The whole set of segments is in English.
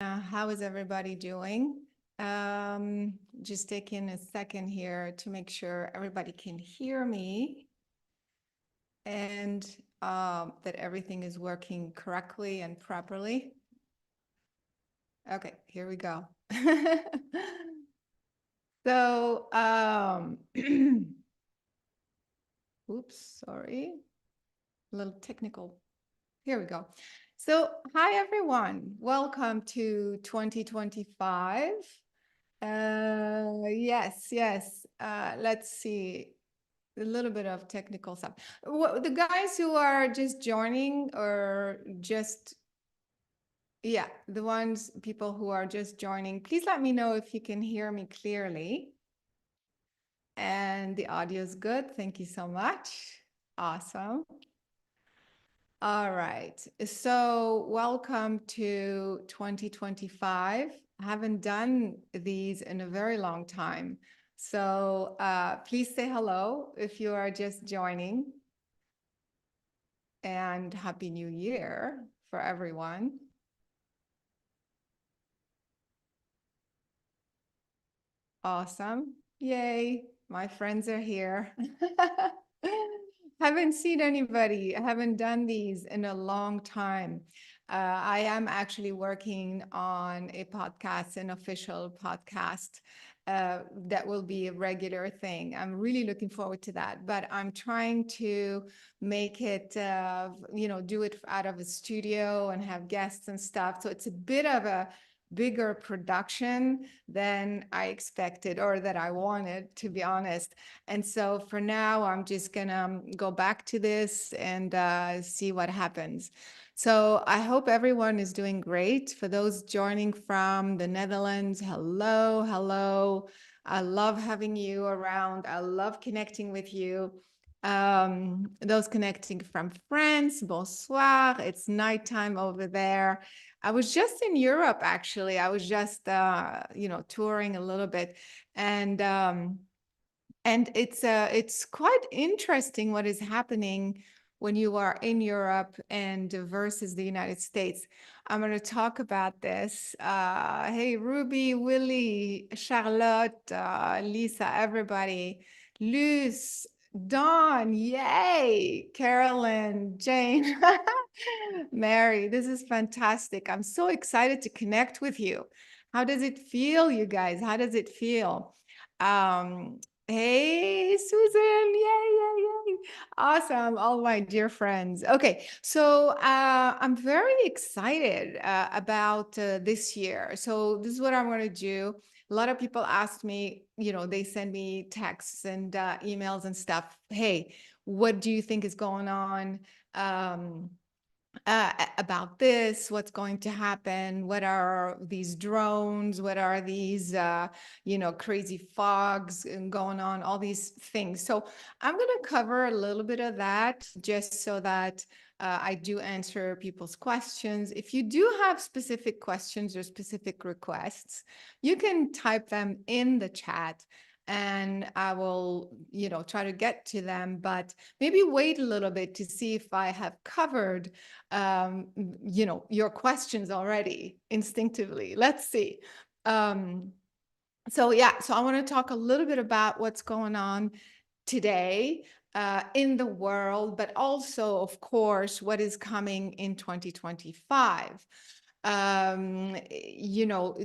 How is everybody doing? Just taking a second here to make sure everybody can hear me and that everything is working correctly and properly. Okay, here we go. So, oops, sorry, a little technical. Here we go. So, hi everyone. Welcome to 2025. Yes. Let's see. A little bit of technical stuff. The guys who are just joining or just, yeah, people who are just joining, please let me know if you can hear me clearly. And the audio is good. Thank you so much. Awesome. All right. So welcome to 2025. I haven't done these in a very long time. So please say hello if you are just joining. And Happy New Year for everyone. Awesome. Yay. My friends are here. Haven't seen anybody. I haven't done these in a long time. I am actually working on a podcast, an official podcast that will be a regular thing. I'm really looking forward to that, but I'm trying to make it, do it out of a studio and have guests and stuff. So it's a bit of a bigger production than I expected or that I wanted, to be honest. And so for now, I'm just gonna go back to this and see what happens. So I hope everyone is doing great. For those joining from the Netherlands, hello. I love having you around. I love connecting with you. Those connecting from France, bonsoir. It's nighttime over there. I was just in Europe, actually. I was just, touring a little bit, and it's quite interesting what is happening when you are in Europe and versus the United States. I'm going to talk about this. Hey, Ruby, Willie, Charlotte, Lisa, everybody, Luz, Dawn, yay, Carolyn, Jane, Mary. This is fantastic. I'm so excited to connect with you. How does it feel, you guys? How does it feel? Um, Hey, Susan. Yay. Awesome. All my dear friends. Okay. So I'm very excited about this year. So this is what I'm going to do. A lot of people asked me, they send me texts and emails and stuff. Hey, what do you think is going on? Um, about this, what's going to happen, what are these drones, what are these, crazy fogs going on, all these things. So I'm going to cover a little bit of that just so that I do answer people's questions. If you do have specific questions or specific requests, you can type them in the chat and I will, try to get to them, but maybe wait a little bit to see if I have covered your questions already instinctively. Let's see. So I want to talk a little bit about what's going on today in the world, but also, of course, what is coming in 2025.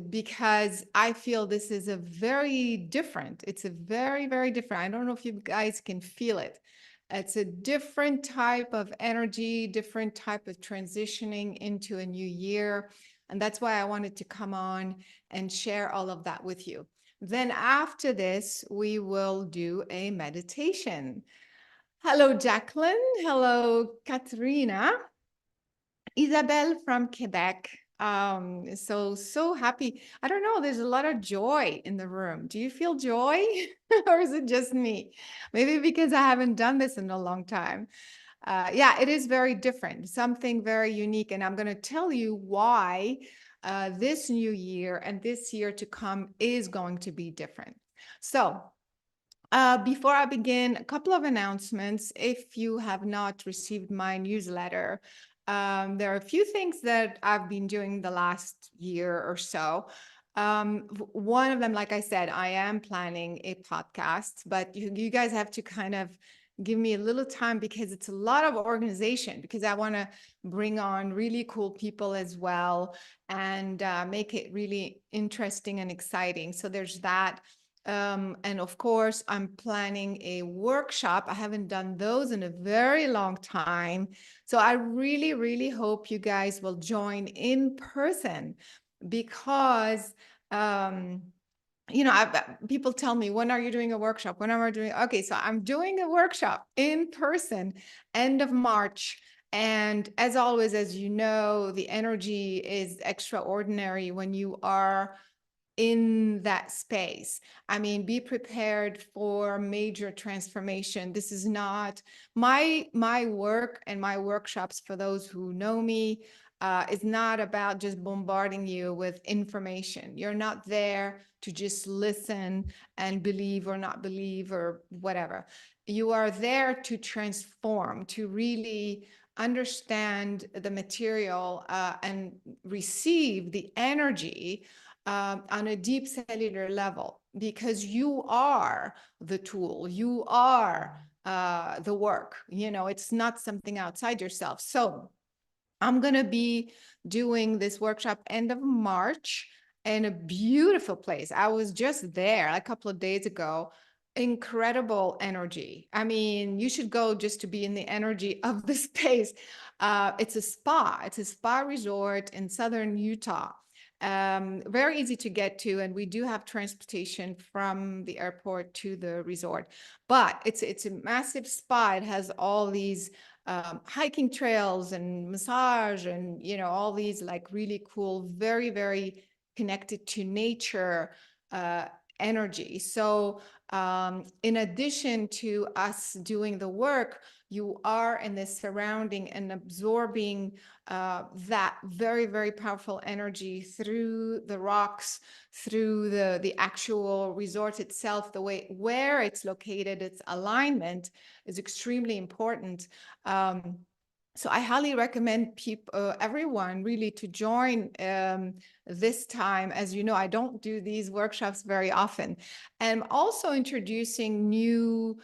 Because I feel this is it's a very, very different. I don't know if you guys can feel it. It's a different type of energy, different type of transitioning into a new year. And that's why I wanted to come on and share all of that with you. Then after this, we will do a meditation. Hello, Jacqueline. Hello, Katrina. Isabel from Quebec. So happy. I don't know, there's a lot of joy in the room. Do you feel joy? Or is it just me? Maybe because I haven't done this in a long time. It is very different, something very unique. And I'm going to tell you why this new year and this year to come is going to be different. So, before I begin, a couple of announcements. If you have not received my newsletter, There are a few things that I've been doing the last year or so. One of them, like I said, I am planning a podcast, but you guys have to kind of give me a little time because it's a lot of organization, because I want to bring on really cool people as well, and make it really interesting and exciting. So there's that. And of course, I'm planning a workshop. I haven't done those in a very long time. So I really, really hope you guys will join in person, because, um, people tell me, when are you doing a workshop? When am I doing? Okay, so I'm doing a workshop in person, end of March. And as always, as you know, the energy is extraordinary when you are in that space. I mean, be prepared for major transformation. This is not my work, and my workshops, for those who know me, is not about just bombarding you with information. You're not there to just listen and believe or not believe or whatever. You are there to transform, to really understand the material, and receive the energy, on a deep cellular level, because you are the tool, you are the work. It's not something outside yourself. So I'm going to be doing this workshop end of March in a beautiful place. I was just there a couple of days ago. Incredible energy. I mean, you should go just to be in the energy of the space. It's a spa. It's a spa resort in southern Utah. Very easy to get to, and we do have transportation from the airport to the resort. But it's a massive spa. It has all these hiking trails and massage, and all these like really cool, very, very connected to nature energy. So in addition to us doing the work, you are in this surrounding and absorbing that very, very powerful energy through the rocks, through the actual resort itself. The way where it's located, its alignment is extremely important. So I highly recommend everyone really to join this time. As you know, I don't do these workshops very often. And I'm also introducing new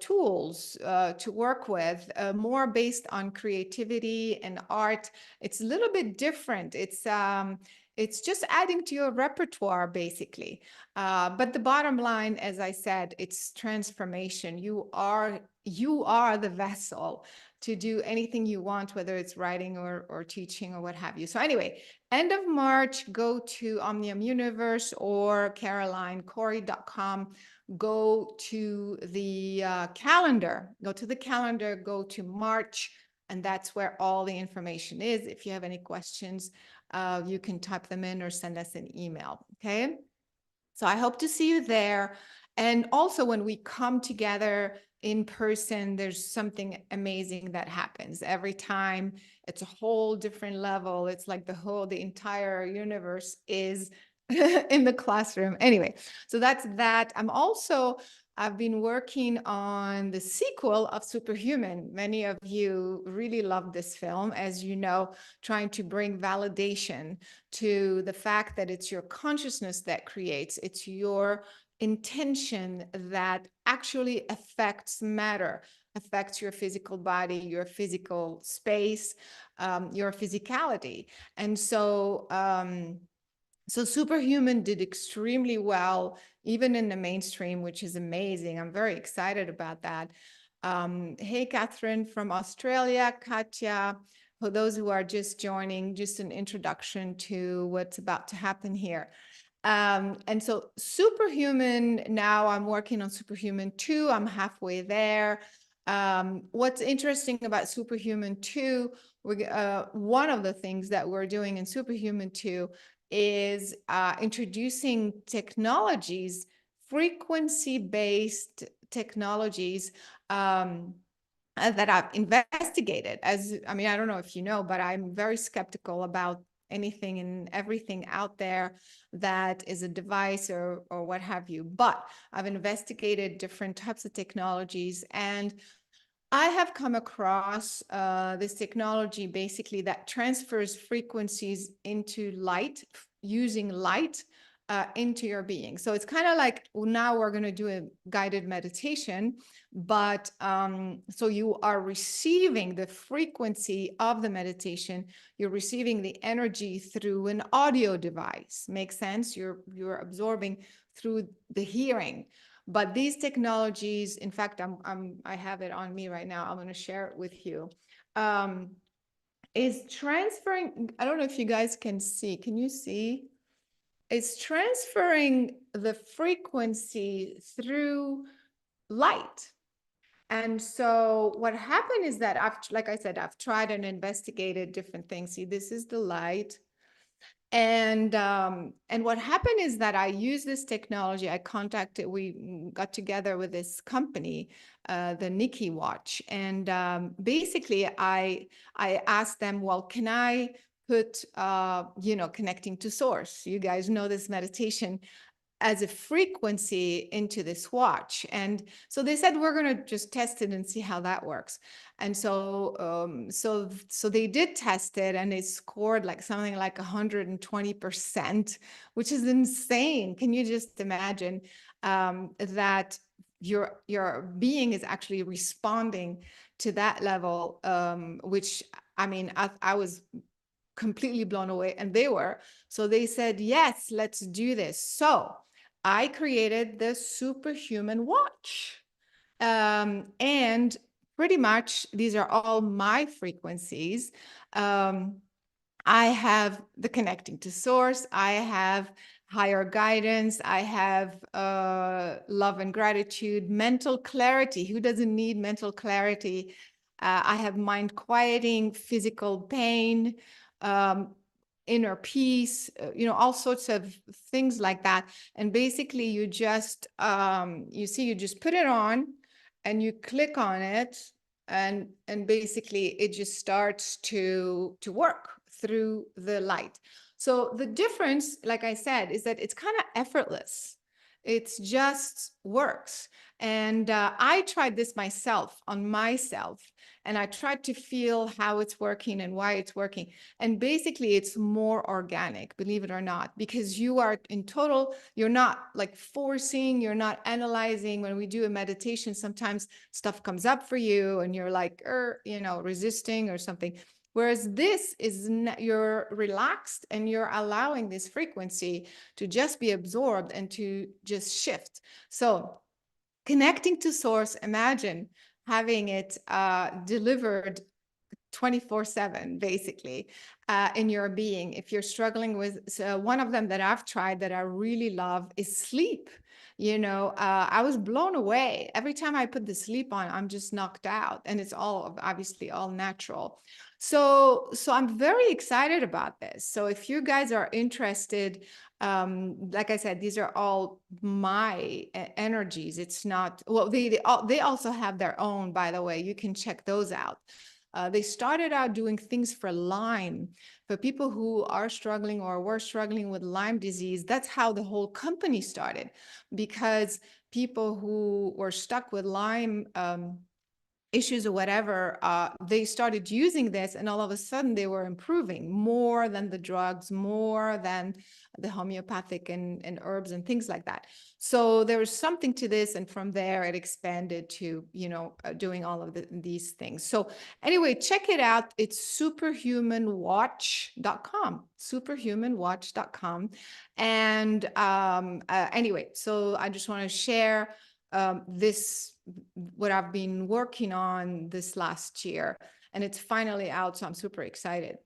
tools to work with, more based on creativity and art. It's a little bit different. It's just adding to your repertoire, basically. But the bottom line, as I said, it's transformation. You are the vessel to do anything you want, whether it's writing or teaching or what have you. So anyway, end of March, go to Omnium Universe or CarolineCorey.com. Go to the calendar. Go to the calendar. Go to March, and that's where all the information is. If you have any questions, you can type them in or send us an email. Okay. So I hope to see you there. And also, when we come together in person, there's something amazing that happens every time. It's a whole different level. It's like the entire universe is in the classroom. Anyway, so that's that. I've been working on the sequel of Superhuman. Many of you really love this film, as you know, trying to bring validation to the fact that it's your consciousness that creates, it's your intention that actually affects matter, affects your physical body, your physical space, your physicality. And so Superhuman did extremely well, even in the mainstream, which is amazing. I'm very excited about that. Hey, Catherine from Australia, Katya. For those who are just joining, just an introduction to what's about to happen here. And so Superhuman, now I'm working on Superhuman 2. I'm halfway there. What's interesting about Superhuman 2, one of the things that we're doing in Superhuman 2 is introducing technologies, frequency-based technologies, that I've investigated. I don't know if you know, but I'm very skeptical about anything and everything out there that is a device or what have you. But I've investigated different types of technologies, and I have come across this technology basically that transfers frequencies into light, using light into your being. So it's kind of like, well, now we're going to do a guided meditation, but so you are receiving the frequency of the meditation. You're receiving the energy through an audio device. Makes sense? You're absorbing through the hearing. But these technologies, in fact, I have it on me right now. I'm going to share it with you. Is transferring, I don't know if you guys can see. Can you see? It's transferring the frequency through light. And so what happened is that like I said, I've tried and investigated different things. See, this is the light. And what happened is that I used this technology. We got together with this company, the Nikki Watch, and basically I asked them, well, can I put connecting to source? You guys know this meditation as a frequency into this watch. And so they said, we're going to just test it and see how that works. And so, so they did test it, and it scored like something like 120%, which is insane. Can you just imagine that your being is actually responding to that level, which, I mean, I was completely blown away, and they were. So they said, yes, let's do this. So I created the Superhuman Watch. And pretty much these are all my frequencies. I have the connecting to source. I have higher guidance. I have love and gratitude, mental clarity. Who doesn't need mental clarity? I have mind quieting, physical pain, inner peace, all sorts of things like that. And basically you just, you just put it on and you click on it, and basically it just starts to work through the light. So the difference, like I said, is that it's kind of effortless. It's just works. And I tried this myself on myself, and I tried to feel how it's working and why it's working. And basically it's more organic, believe it or not, because you are in total, you're not like forcing, you're not analyzing. When we do a meditation, sometimes stuff comes up for you and you're like, resisting or something. Whereas this is, you're relaxed and you're allowing this frequency to just be absorbed and to just shift. So connecting to source, imagine having it delivered 24/7, basically, in your being. If you're struggling with, so one of them that I've tried that I really love is sleep. I was blown away. Every time I put the sleep on, I'm just knocked out, and it's all obviously all natural. So I'm very excited about this. So if you guys are interested, like I said, these are all my energies. It's not, well, they also have their own, by the way. You can check those out. They started out doing things for Lyme, for people who are struggling or were struggling with Lyme disease. That's how the whole company started, because people who were stuck with Lyme issues or whatever, they started using this, and all of a sudden they were improving more than the drugs, more than the homeopathic and herbs and things like that. So there was something to this, and from there it expanded to doing all of these things. So anyway, check it out. It's superhumanwatch.com, superhumanwatch.com. And anyway, so I just want to share this, what I've been working on this last year, and it's finally out. So I'm super excited.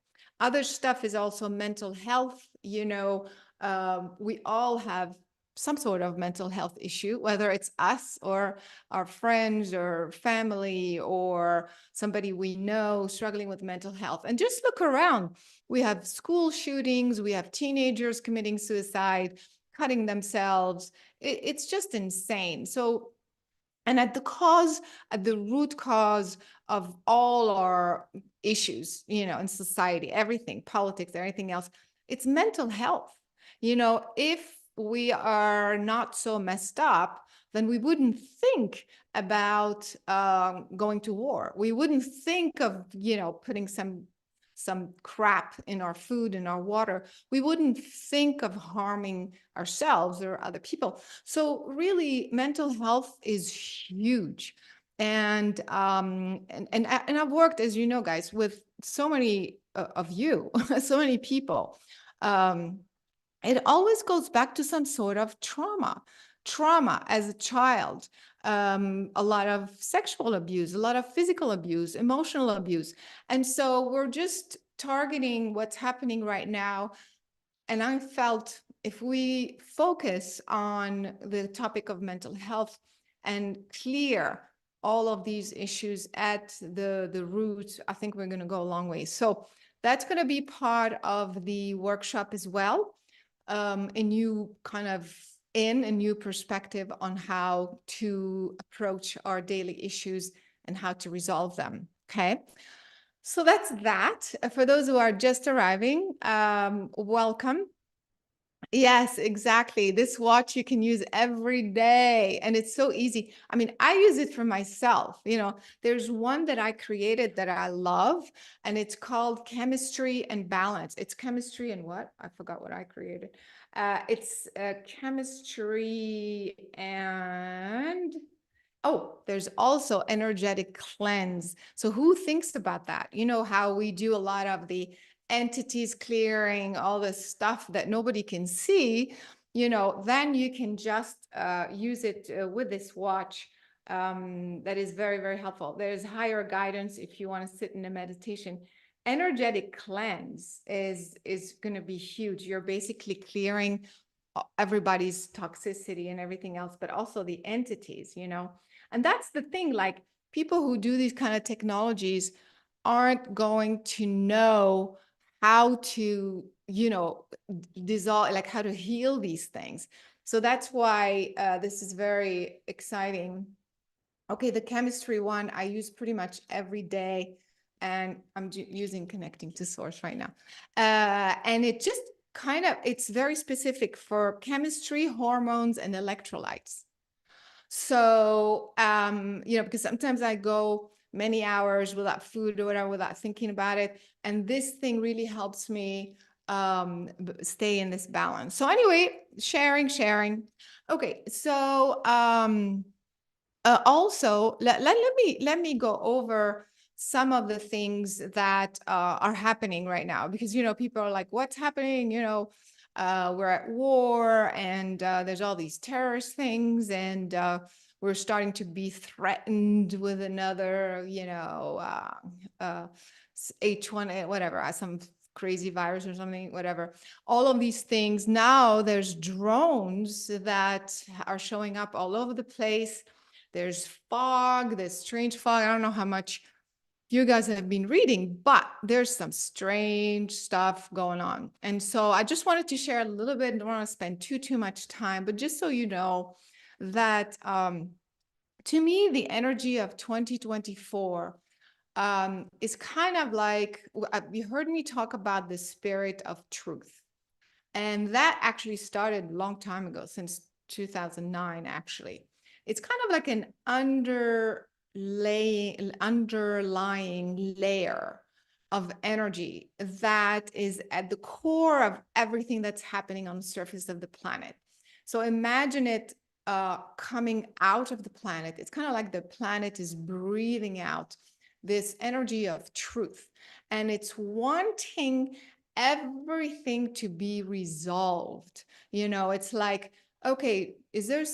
Other stuff is also mental health. We all have some sort of mental health issue, whether it's us or our friends or family or somebody we know struggling with mental health. And just look around. We have school shootings, we have teenagers committing suicide, cutting themselves. It's just insane. So, and at the root cause of all our issues, in society, everything, politics, everything else, it's mental health. If we are not so messed up, then we wouldn't think about going to war. We wouldn't think of, putting some crap in our food and our water. We wouldn't think of harming ourselves or other people. So really, mental health is huge. And I've worked, as you know, guys, with so many of you, so many people. It always goes back to some sort of trauma as a child, a lot of sexual abuse, a lot of physical abuse, emotional abuse. And so we're just targeting what's happening right now. And I felt if we focus on the topic of mental health and clear all of these issues at the root, I think we're going to go a long way. So that's going to be part of the workshop as well. A new kind of a new perspective on how to approach our daily issues and how to resolve them. Okay. So that's that. For those who are just arriving, welcome. Yes, exactly. This watch you can use every day and it's so easy. I mean, I use it for myself. There's one that I created that I love and it's called Chemistry and Balance. It's chemistry and what? I forgot what I created. It's chemistry and oh, there's also energetic cleanse. So who thinks about that? You know how we do a lot of the entities clearing, all this stuff that nobody can see, then you can just use it with this watch. That is very, very helpful. There's higher guidance if you want to sit in a meditation. Energetic cleanse is going to be huge. You're basically clearing everybody's toxicity and everything else, but also the entities, and that's the thing, like people who do these kind of technologies aren't going to know how to, dissolve, like how to heal these things. So that's why this is very exciting. Okay, the chemistry one I use pretty much every day, and I'm using Connecting to Source right now. And it just it's very specific for chemistry, hormones, and electrolytes. So, because sometimes I go many hours without food or whatever, without thinking about it. And this thing really helps me stay in this balance. So anyway, sharing. Okay. So, also let me go over some of the things that are happening right now, because people are like, what's happening? We're at war, and there's all these terrorist things, and we're starting to be threatened with another H1 whatever, some crazy virus or something, whatever. All of these things. Now there's drones that are showing up all over the place. There's fog, there's strange fog. I don't know how much you guys have been reading, but there's some strange stuff going on. And so I just wanted to share a little bit. I don't want to spend too much time, but just so you know that to me, the energy of 2024 is kind of like, you heard me talk about the spirit of truth. And that actually started a long time ago, since 2009, actually. It's kind of like an underlying layer of energy that is at the core of everything that's happening on the surface of the planet. So imagine it coming out of the planet. It's kind of like the planet is breathing out this energy of truth, and it's wanting everything to be resolved. It's like, okay, is there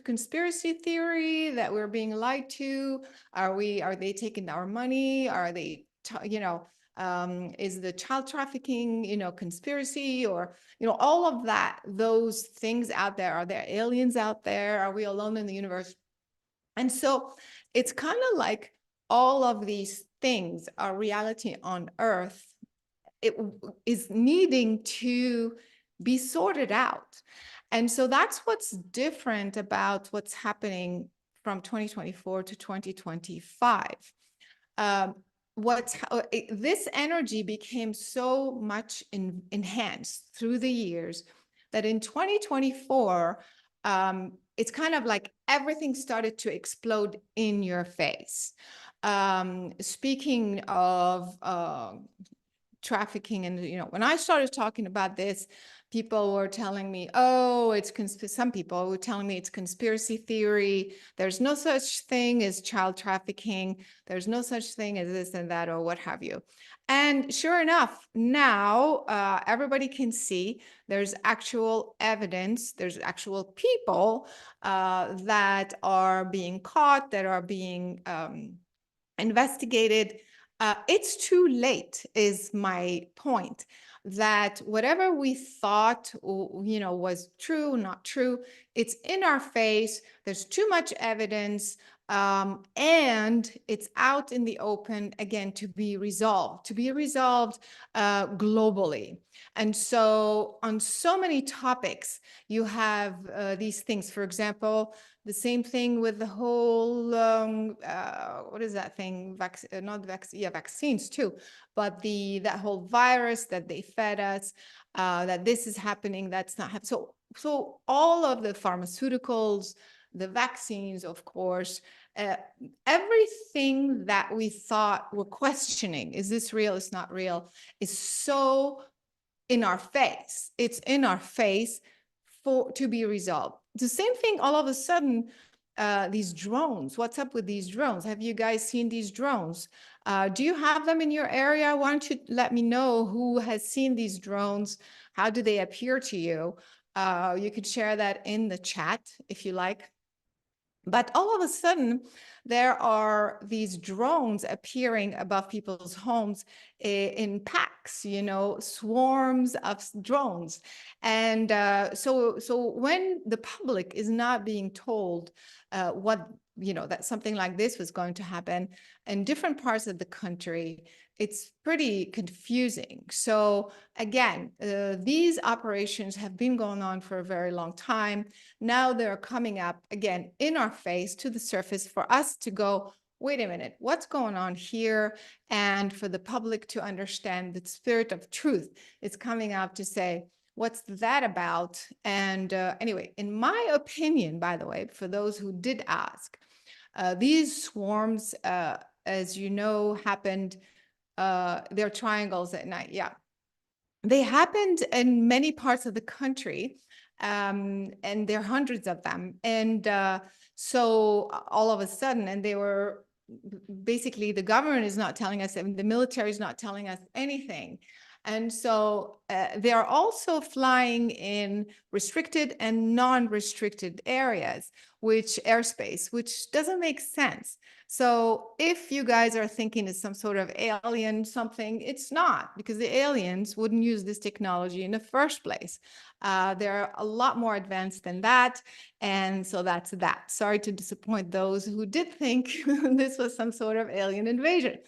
conspiracy theory that we're being lied to? Are they taking our money? Are they, is the child trafficking, conspiracy, or, all of that, those things out there? Are there aliens out there? Are we alone in the universe? And so it's kind of like all of these things are reality on Earth. It is needing to be sorted out. And so that's what's different about what's happening from 2024 to 2025. This energy became so much enhanced through the years that in 2024, it's kind of like everything started to explode in your face. Speaking of trafficking, and when I started talking about this, people were telling me, oh, it's some people were telling me it's conspiracy theory. There's no such thing as child trafficking. There's no such thing as this and that, or what have you. And sure enough, now everybody can see there's actual evidence, there's actual people that are being caught, that are being investigated. It's too late, is my point. That whatever we thought, was true, not true, it's in our face. There's too much evidence, and it's out in the open again to be resolved, globally. And so, on so many topics, you have these things. For example, the same thing with the whole, what is that thing? Not vaccine, yeah, vaccines too. But that whole virus that they fed us, that this is happening, that's not happening. So all of the pharmaceuticals, the vaccines, of course, everything that we thought we're questioning, is this real, it's not real, is so in our face. It's in our face to be resolved. The same thing all of a sudden, these drones. What's up with these drones? Have you guys seen these drones? Do you have them in your area? Why don't you let me know who has seen these drones? How do they appear to you? You could share that in the chat if you like. But all of a sudden, there are these drones appearing above people's homes in packs, swarms of drones. And so when the public is not being told that something like this was going to happen in different parts of the country, it's pretty confusing. So again, these operations have been going on for a very long time. Now they're coming up again in our face to the surface for us to go, wait a minute, what's going on here? And for the public to understand the spirit of truth is coming out to say, what's that about? And anyway, in my opinion, by the way, for those who did ask, these swarms, as you know, happened, they're triangles at night. Yeah. They happened in many parts of the country, and there are hundreds of them. And so all of a sudden, and they were basically, the government is not telling us, and the military is not telling us anything. And so they are also flying in restricted and non-restricted areas, airspace, which doesn't make sense. So if you guys are thinking it's some sort of alien something, it's not, because the aliens wouldn't use this technology in the first place. They're a lot more advanced than that. And so that's that. Sorry to disappoint those who did think this was some sort of alien invasion.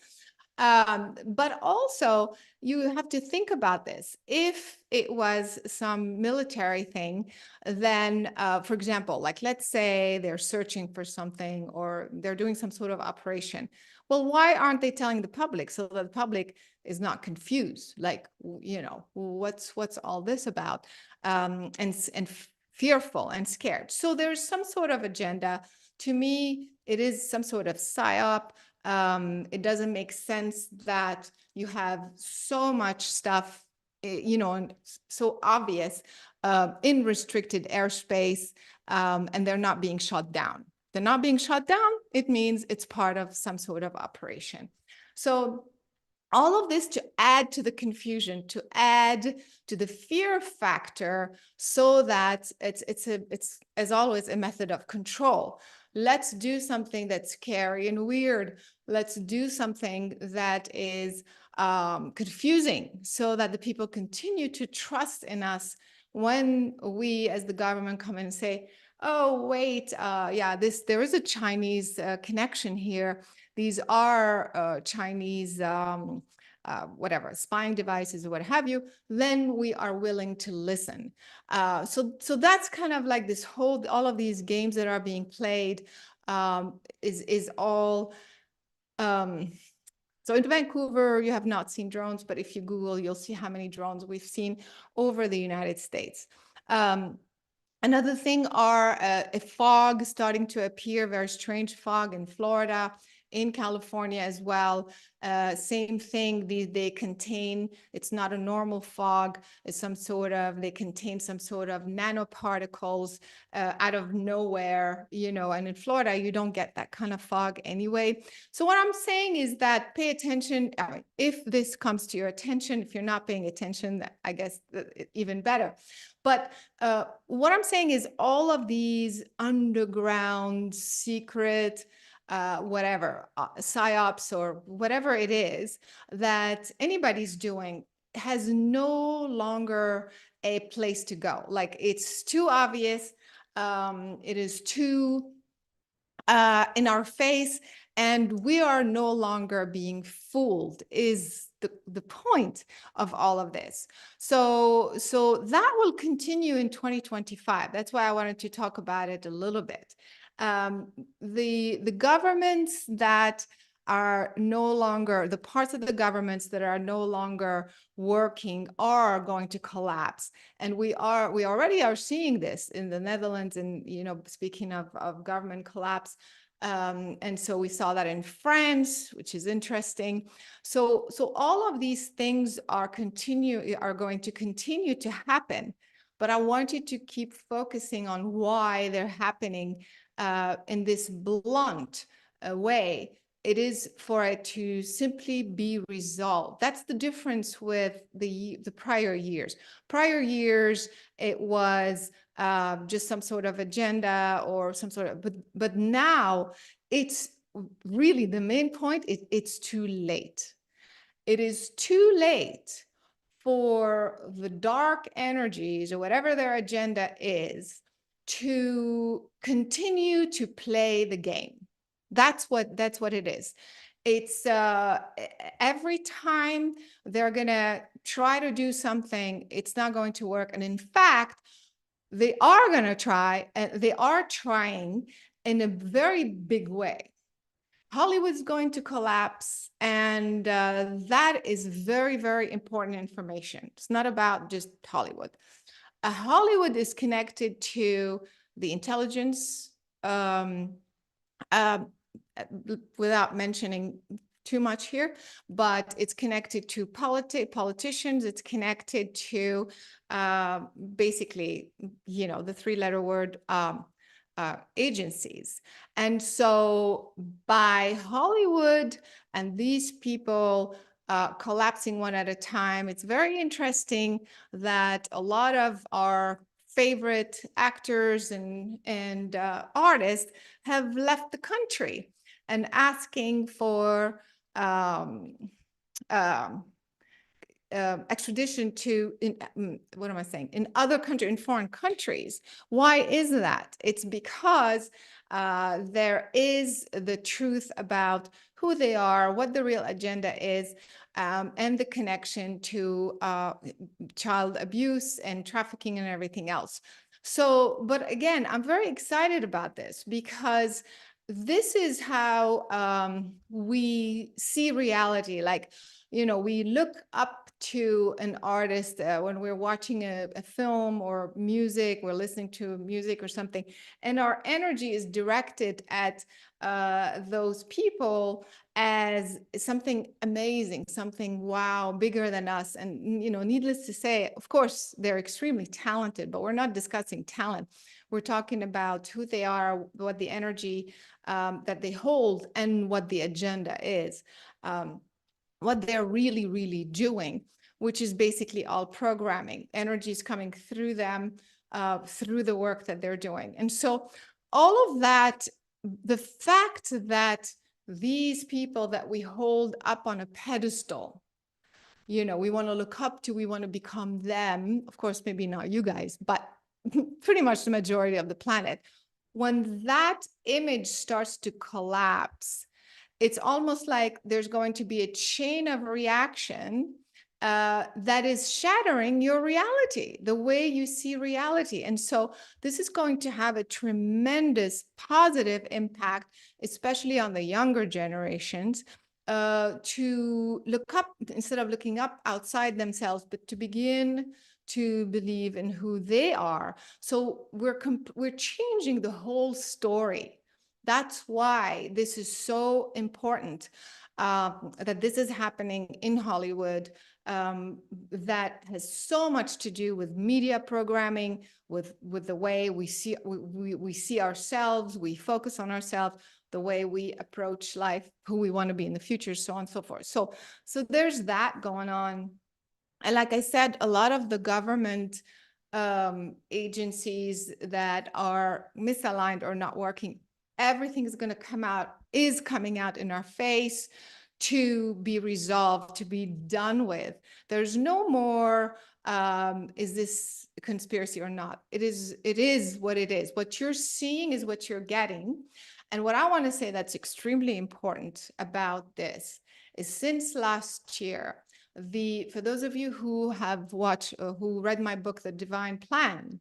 But also, you have to think about this. If it was some military thing, then, for example, like let's say they're searching for something or they're doing some sort of operation. Well, why aren't they telling the public so that the public is not confused? Like, what's all this about? And fearful and scared. So there's some sort of agenda. To me, it is some sort of psyop. It doesn't make sense that you have so much stuff, and so obvious in restricted airspace, and they're not being shot down. They're not being shot down. It means it's part of some sort of operation. So all of this to add to the confusion, to add to the fear factor, so that it's as always a method of control. Let's do something that's scary and weird. Let's do something that is confusing, so that the people continue to trust in us when we, as the government, come in and say, oh, wait, there is a Chinese connection here. These are Chinese, whatever, spying devices or what have you, then we are willing to listen. So that's kind of like this all of these games that are being played is all. So in Vancouver, you have not seen drones, but if you Google, you'll see how many drones we've seen over the United States. Another thing are a fog starting to appear, very strange fog in Florida, in California as well. Same thing, they contain, it's not a normal fog, it's they contain some sort of nanoparticles out of nowhere, and in Florida, you don't get that kind of fog anyway. So what I'm saying is that pay attention. If this comes to your attention, if you're not paying attention, I guess even better. But what I'm saying is all of these underground secret, whatever, psyops or whatever it is that anybody's doing has no longer a place to go. Like, it's too obvious. It is too in our face, and we are no longer being fooled is the point of all of this. So that will continue in 2025. That's why I wanted to talk about it a little bit. The governments that are no longer, the parts of the governments that are no longer working are going to collapse. And we already are seeing this in the Netherlands. And, speaking of government collapse, and so we saw that in France, which is interesting. So all of these things are going to continue to happen. But I want you to keep focusing on why they're happening in this blunt way. It is for it to simply be resolved. That's the difference with the prior years. Prior years, it was just some sort of agenda or some sort of, but now it's really the main point. It's too late. It is too late for the dark energies or whatever their agenda is to continue to play the game. That's what it is. It's every time they're gonna try to do something, it's not going to work. And in fact, they are going to try, and they are trying in a very big way. Hollywood's going to collapse, and that is very, very important information. It's not about just Hollywood. Hollywood is connected to the intelligence, without mentioning too much here, but it's connected to politicians. It's connected to basically, the three-letter word agencies. And so by Hollywood and these people collapsing one at a time, it's very interesting that a lot of our favorite actors and artists have left the country and asking for extradition to in other countries, in foreign countries. Why is that? It's because there is the truth about who they are, what the real agenda is, and the connection to child abuse and trafficking and everything else. So, but again, I'm very excited about this because this is how we see reality. Like, we look up to an artist when we're watching a film or music, we're listening to music or something, and our energy is directed at those people as something amazing, something wow, bigger than us. And, needless to say, of course, they're extremely talented, but we're not discussing talent. We're talking about who they are, what the energy that they hold, and what the agenda is. What they're really, really doing, which is basically all programming. Energy is coming through them, through the work that they're doing. And so all of that, the fact that these people that we hold up on a pedestal, we want to look up to, we want to become them. Of course, maybe not you guys, but pretty much the majority of the planet. When that image starts to collapse, it's almost like there's going to be a chain of reaction that is shattering your reality, the way you see reality. And so this is going to have a tremendous positive impact, especially on the younger generations, to look up, instead of looking up outside themselves, but to begin to believe in who they are. So we're changing the whole story. That's why this is so important, that this is happening in Hollywood. That has so much to do with media programming, with the way we see ourselves, we focus on ourselves, the way we approach life, who we want to be in the future, so on and so forth. So there's that going on. And like I said, a lot of the government agencies that are misaligned or not working, everything is going to is coming out in our face to be resolved, to be done with. There's no more, is this a conspiracy or not? It is what it is. What you're seeing is what you're getting. And what I want to say that's extremely important about this is, since last year, for those of you who have watched, who read my book, The Divine Plan,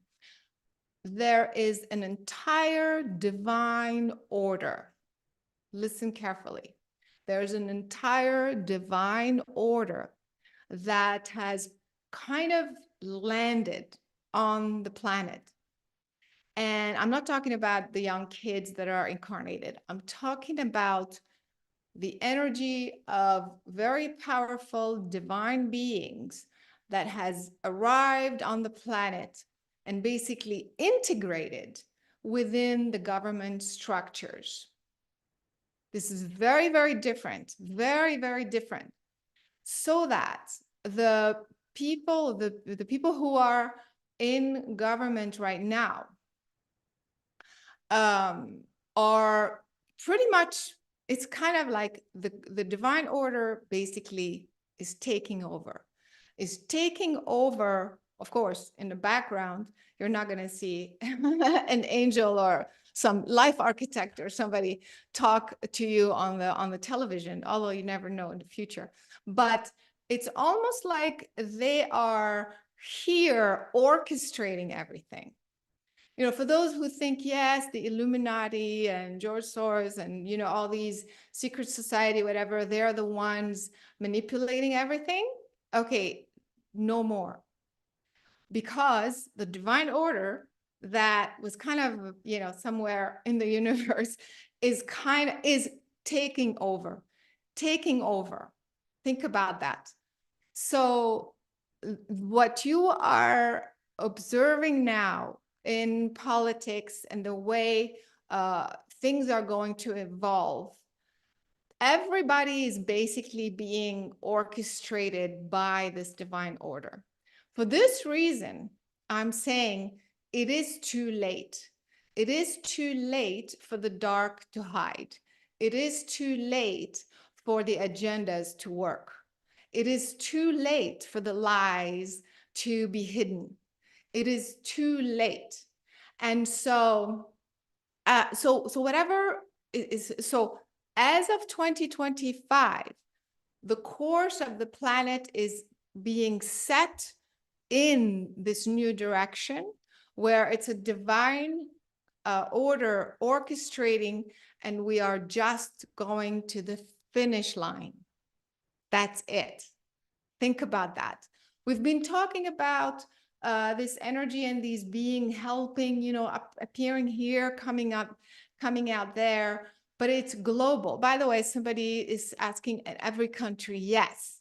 there is an entire divine order. Listen carefully. There's an entire divine order that has kind of landed on the planet. And I'm not talking about the young kids that are incarnated. I'm talking about the energy of very powerful divine beings that has arrived on the planet and basically integrated within the government structures. This is very, very different, very, very different. So that the people who are in government right now are pretty much, it's kind of like the divine order basically is taking over. Of course, in the background, you're not going to see an angel or some life architect or somebody talk to you on the television, although you never know in the future. But it's almost like they are here orchestrating everything. You know, for those who think, yes, the Illuminati and George Soros and, you know, all these secret society, whatever, they're the ones manipulating everything. Okay, no more. Because the divine order that was kind of, you know, somewhere in the universe is taking over. Think about that. So what you are observing now in politics and the way things are going to evolve, everybody is basically being orchestrated by this divine order. For this reason, I'm saying it is too late. It is too late for the dark to hide. It is too late for the agendas to work. It is too late for the lies to be hidden. It is too late. And so whatever is, so as of 2025, the course of the planet is being set in this new direction where it's a divine order orchestrating, and we are just going to the finish line. That's it. Think about that. We've been talking about this energy and these being helping, you know, appearing here, coming out there, but it's global. By the way, somebody is asking in every country. Yes.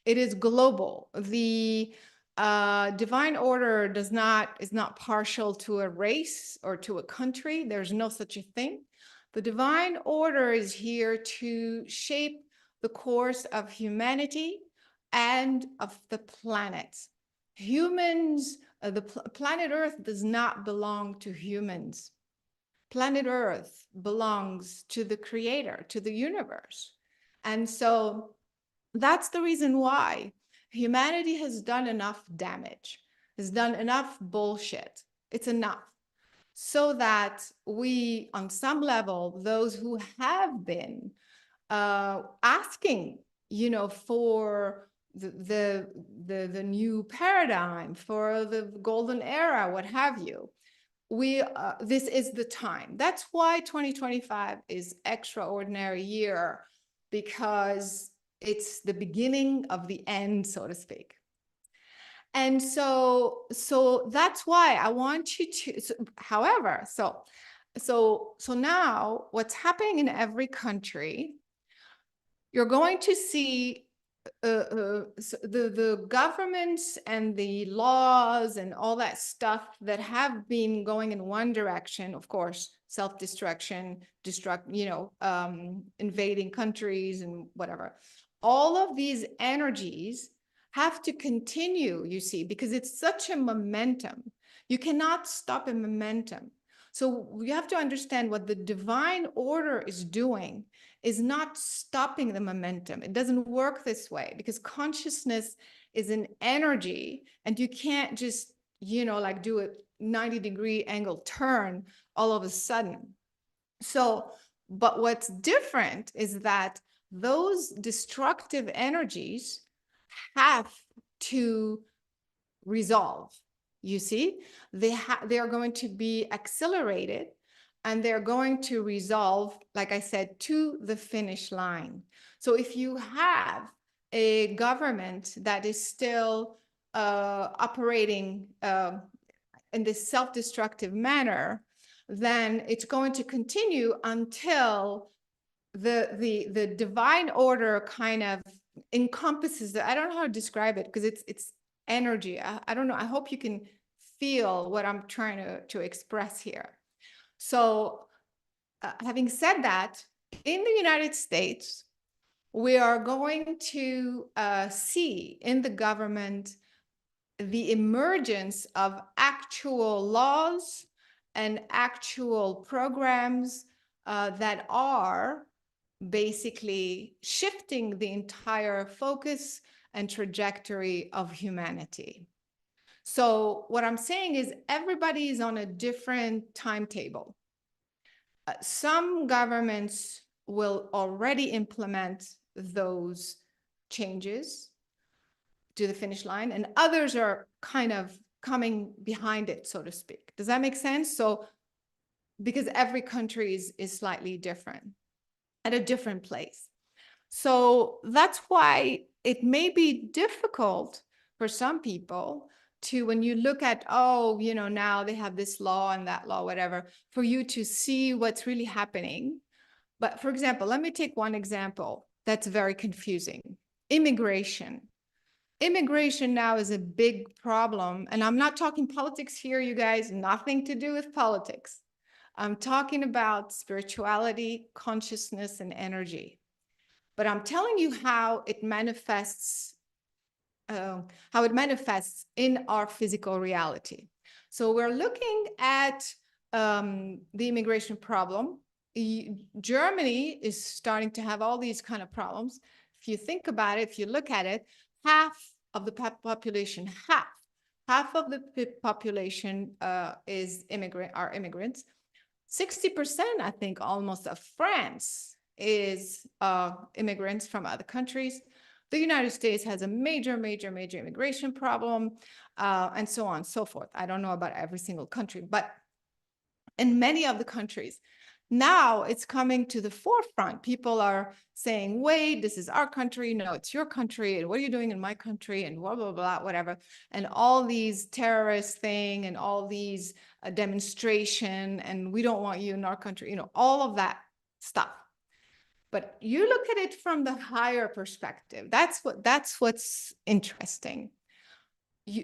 It is global. The divine order is not partial to a race or to a country. There's no such a thing. The divine order is here to shape the course of humanity and of the planet. Humans, planet Earth does not belong to humans. Planet Earth belongs to the creator, to the universe. And so that's the reason why humanity has done enough damage, has done enough bullshit. It's enough. So that we, on some level, those who have been asking, you know, for the new paradigm, for the golden era, what have you, this is the time. That's why 2025 is extraordinary year, because it's the beginning of the end, so to speak. And so that's why I want you to, however, so now what's happening in every country, you're going to see the governments and the laws and all that stuff that have been going in one direction, of course, self-destruction, invading countries and whatever. All of these energies have to continue, you see, because it's such a momentum. You cannot stop a momentum. So you have to understand what the divine order is doing is not stopping the momentum. It doesn't work this way because consciousness is an energy and you can't just, like do a 90-degree angle turn all of a sudden. So, but what's different is that those destructive energies have to resolve. You see, they are going to be accelerated and they're going to resolve, like I said, to the finish line. So if you have a government that is still operating in this self-destructive manner, then it's going to continue until the divine order kind of encompasses I don't know how to describe it because it's energy. I don't know. I hope you can feel what I'm trying to express here. So having said that, in the United States, we are going to see in the government the emergence of actual laws and actual programs that are basically shifting the entire focus and trajectory of humanity. So what I'm saying is everybody is on a different timetable. Some governments will already implement those changes to the finish line, and others are kind of coming behind it, so to speak. Does that make sense? So because every country is slightly different, at a different place. So that's why it may be difficult for some people to, when you look at, now they have this law and that law, whatever, for you to see what's really happening. But for example, let me take one example that's very confusing. Immigration. Immigration now is a big problem. And I'm not talking politics here, you guys, nothing to do with politics. I'm talking about spirituality, consciousness, and energy. But I'm telling you how it manifests in our physical reality. So we're looking at the immigration problem. Germany is starting to have all these kind of problems. If you think about it, if you look at it, half of the population, half of the population are immigrants. 60%, I think, almost of France is immigrants from other countries. The United States has a major immigration problem, and so on and so forth. I don't know about every single country, but in many of the countries, now it's coming to the forefront. People are saying, wait, this is our country. No, it's your country. And what are you doing in my country? And blah, blah, blah, whatever. And all these terrorist thing and all these demonstration and we don't want you in our country, all of that stuff. But you look at it from the higher perspective. That's what's interesting.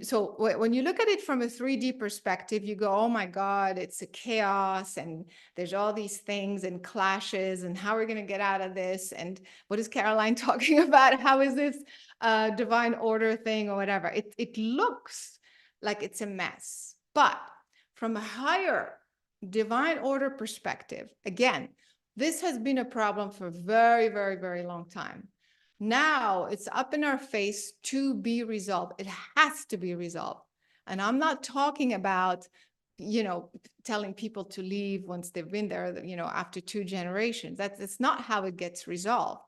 So when you look at it from a 3D perspective, you go, oh my God, it's a chaos and there's all these things and clashes and how are we going to get out of this? And what is Caroline talking about? How is this divine order thing or whatever? It looks like it's a mess. But from a higher divine order perspective, again, this has been a problem for a very, very, very long time. Now it's up in our face to be resolved. It has to be resolved. And I'm not talking about, telling people to leave once they've been there, after 2 generations. That's not how it gets resolved.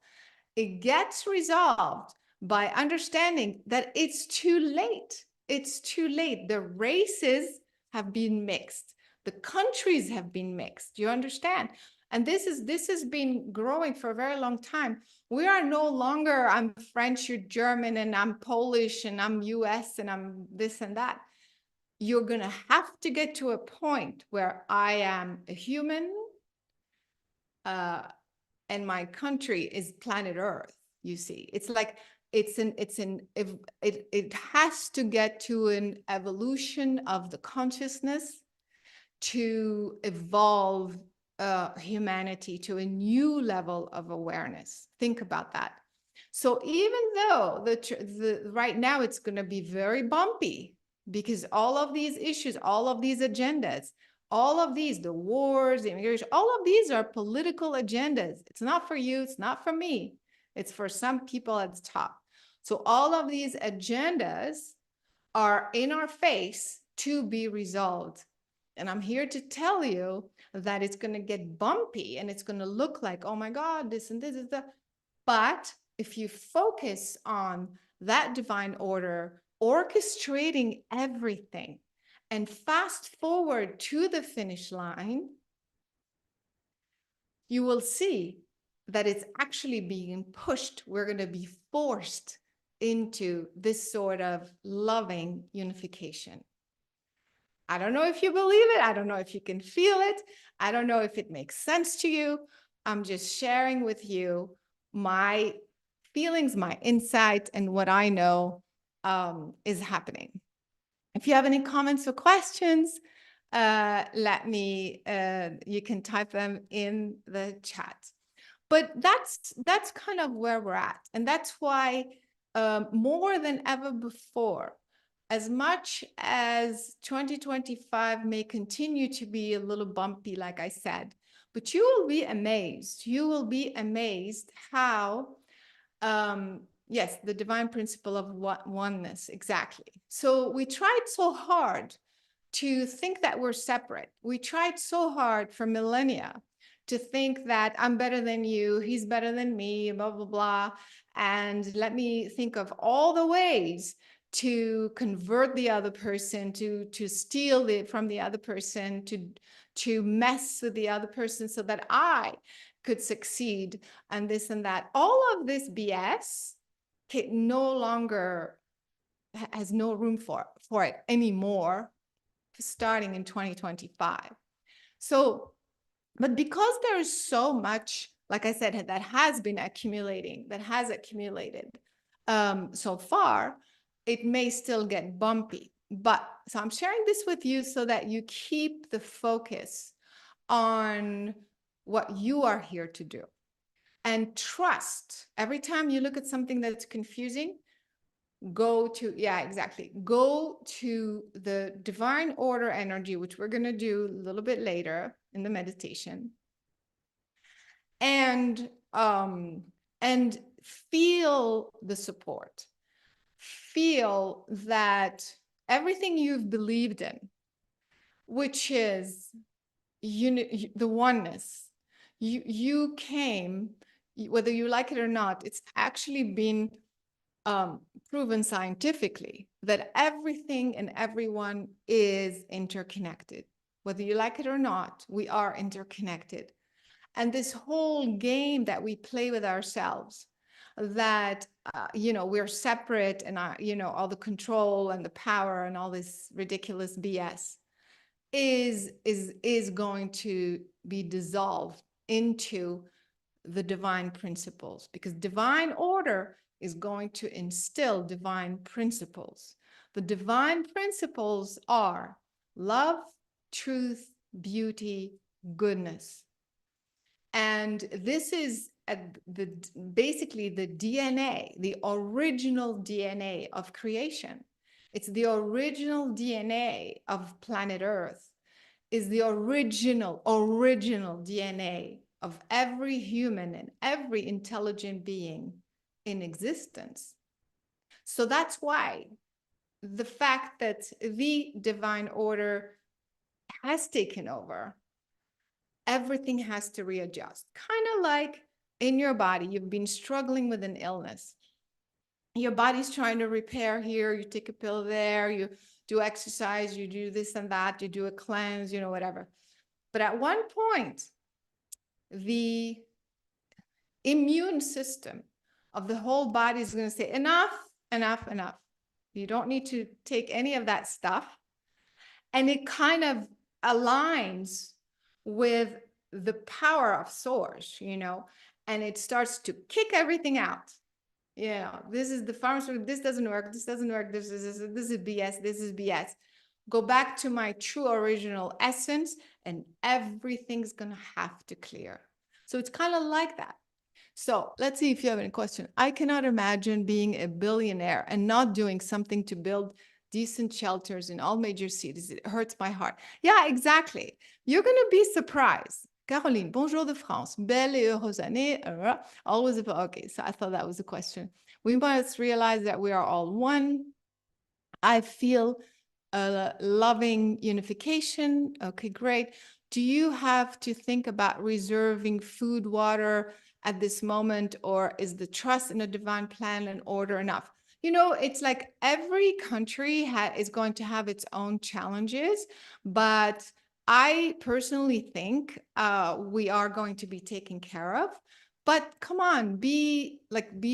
It gets resolved by understanding that it's too late. It's too late. The races have been mixed. The countries have been mixed. You understand? And this has been growing for a very long time. We are no longer, I'm French, you're German, and I'm Polish, and I'm US, and I'm this and that. You're going to have to get to a point where I am a human, and my country is planet Earth. You see, it's like it has to get to an evolution of the consciousness to evolve humanity to a new level of awareness. Think about that. So even though the right now it's going to be very bumpy, because all of these issues, all of these agendas, all of these, the wars, the immigration, all of these are political agendas. It's not for you, it's not for me, it's for some people at the top. So all of these agendas are in our face to be resolved. And I'm here to tell you that it's going to get bumpy and it's going to look like, oh my God, this and this is the. But if you focus on that divine order, orchestrating everything, and fast forward to the finish line, you will see that it's actually being pushed. We're going to be forced into this sort of loving unification. I don't know if you believe it. I don't know if you can feel it. I don't know if it makes sense to you. I'm just sharing with you my feelings, my insight, and what I know is happening. If you have any comments or questions, let me, you can type them in the chat. But that's kind of where we're at. And that's why more than ever before, as much as 2025 may continue to be a little bumpy, like I said, but you will be amazed. You will be amazed how, yes, the divine principle of oneness, exactly. So we tried so hard to think that we're separate. We tried so hard for millennia to think that I'm better than you, he's better than me, blah, blah, blah. And let me think of all the ways to convert the other person, to steal it from the other person, to mess with the other person so that I could succeed, and this and that. All of this BS no longer has no room for it anymore, starting in 2025. So, but because there is so much, like I said, that has been accumulating, that has accumulated so far, it may still get bumpy. But so I'm sharing this with you so that you keep the focus on what you are here to do. And trust, every time you look at something that's confusing, go to, yeah, exactly. Go to the divine order energy, which we're going to do a little bit later in the meditation. And feel the support. Feel that everything you've believed in, which is the oneness, you came, whether you like it or not, it's actually been proven scientifically that everything and everyone is interconnected. Whether you like it or not, we are interconnected. And this whole game that we play with ourselves, that we're separate, and all the control and the power and all this ridiculous BS is going to be dissolved into the divine principles, because divine order is going to instill divine principles. The divine principles are love, truth, beauty, goodness. And this is basically the DNA, the original DNA of creation. It's the original DNA of planet Earth, is the original DNA of every human and every intelligent being in existence. So that's why the fact that the divine order has taken over, everything has to readjust. Kind of like in your body, you've been struggling with an illness. Your body's trying to repair here, you take a pill there, you do exercise, you do this and that, you do a cleanse, whatever. But at one point, the immune system of the whole body is going to say, enough, enough, enough. You don't need to take any of that stuff. And it kind of aligns with the power of source, and it starts to kick everything out. This is the pharmaceutical, this doesn't work, this doesn't work, this is BS, this is BS. Go back to my true original essence, and everything's gonna have to clear. So it's kind of like that. So let's see if you have any question. I cannot imagine being a billionaire and not doing something to build decent shelters in all major cities. It hurts my heart. Yeah, exactly. You're going to be surprised. Caroline, bonjour de France. Belle et heureuse année. Always okay. So I thought that was a question. We must realize that we are all one. I feel a loving unification. Okay, great. Do you have to think about reserving food, water at this moment, or is the trust in a divine plan and order enough? It's like every country is going to have its own challenges, but I personally think we are going to be taken care of. But come on, be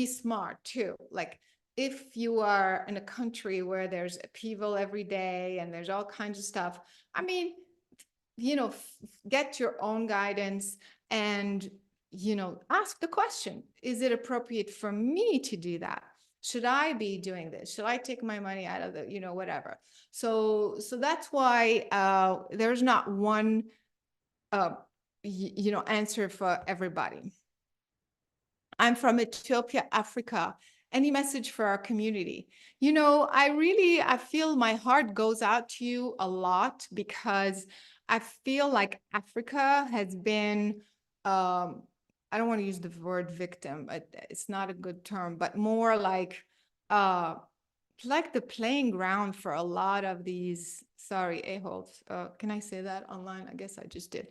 smart too. Like, if you are in a country where there's upheaval every day and there's all kinds of stuff, I mean, get your own guidance and, ask the question, is it appropriate for me to do that? Should I be doing this? Should I take my money out of the, whatever? So that's why there's not one, answer for everybody. I'm from Ethiopia, Africa. Any message for our community? I feel my heart goes out to you a lot, because I feel like Africa has been, I don't want to use the word victim, but it's not a good term, but more like the playing ground for a lot of these, sorry, a-holes. Can I say that online? I guess I just did.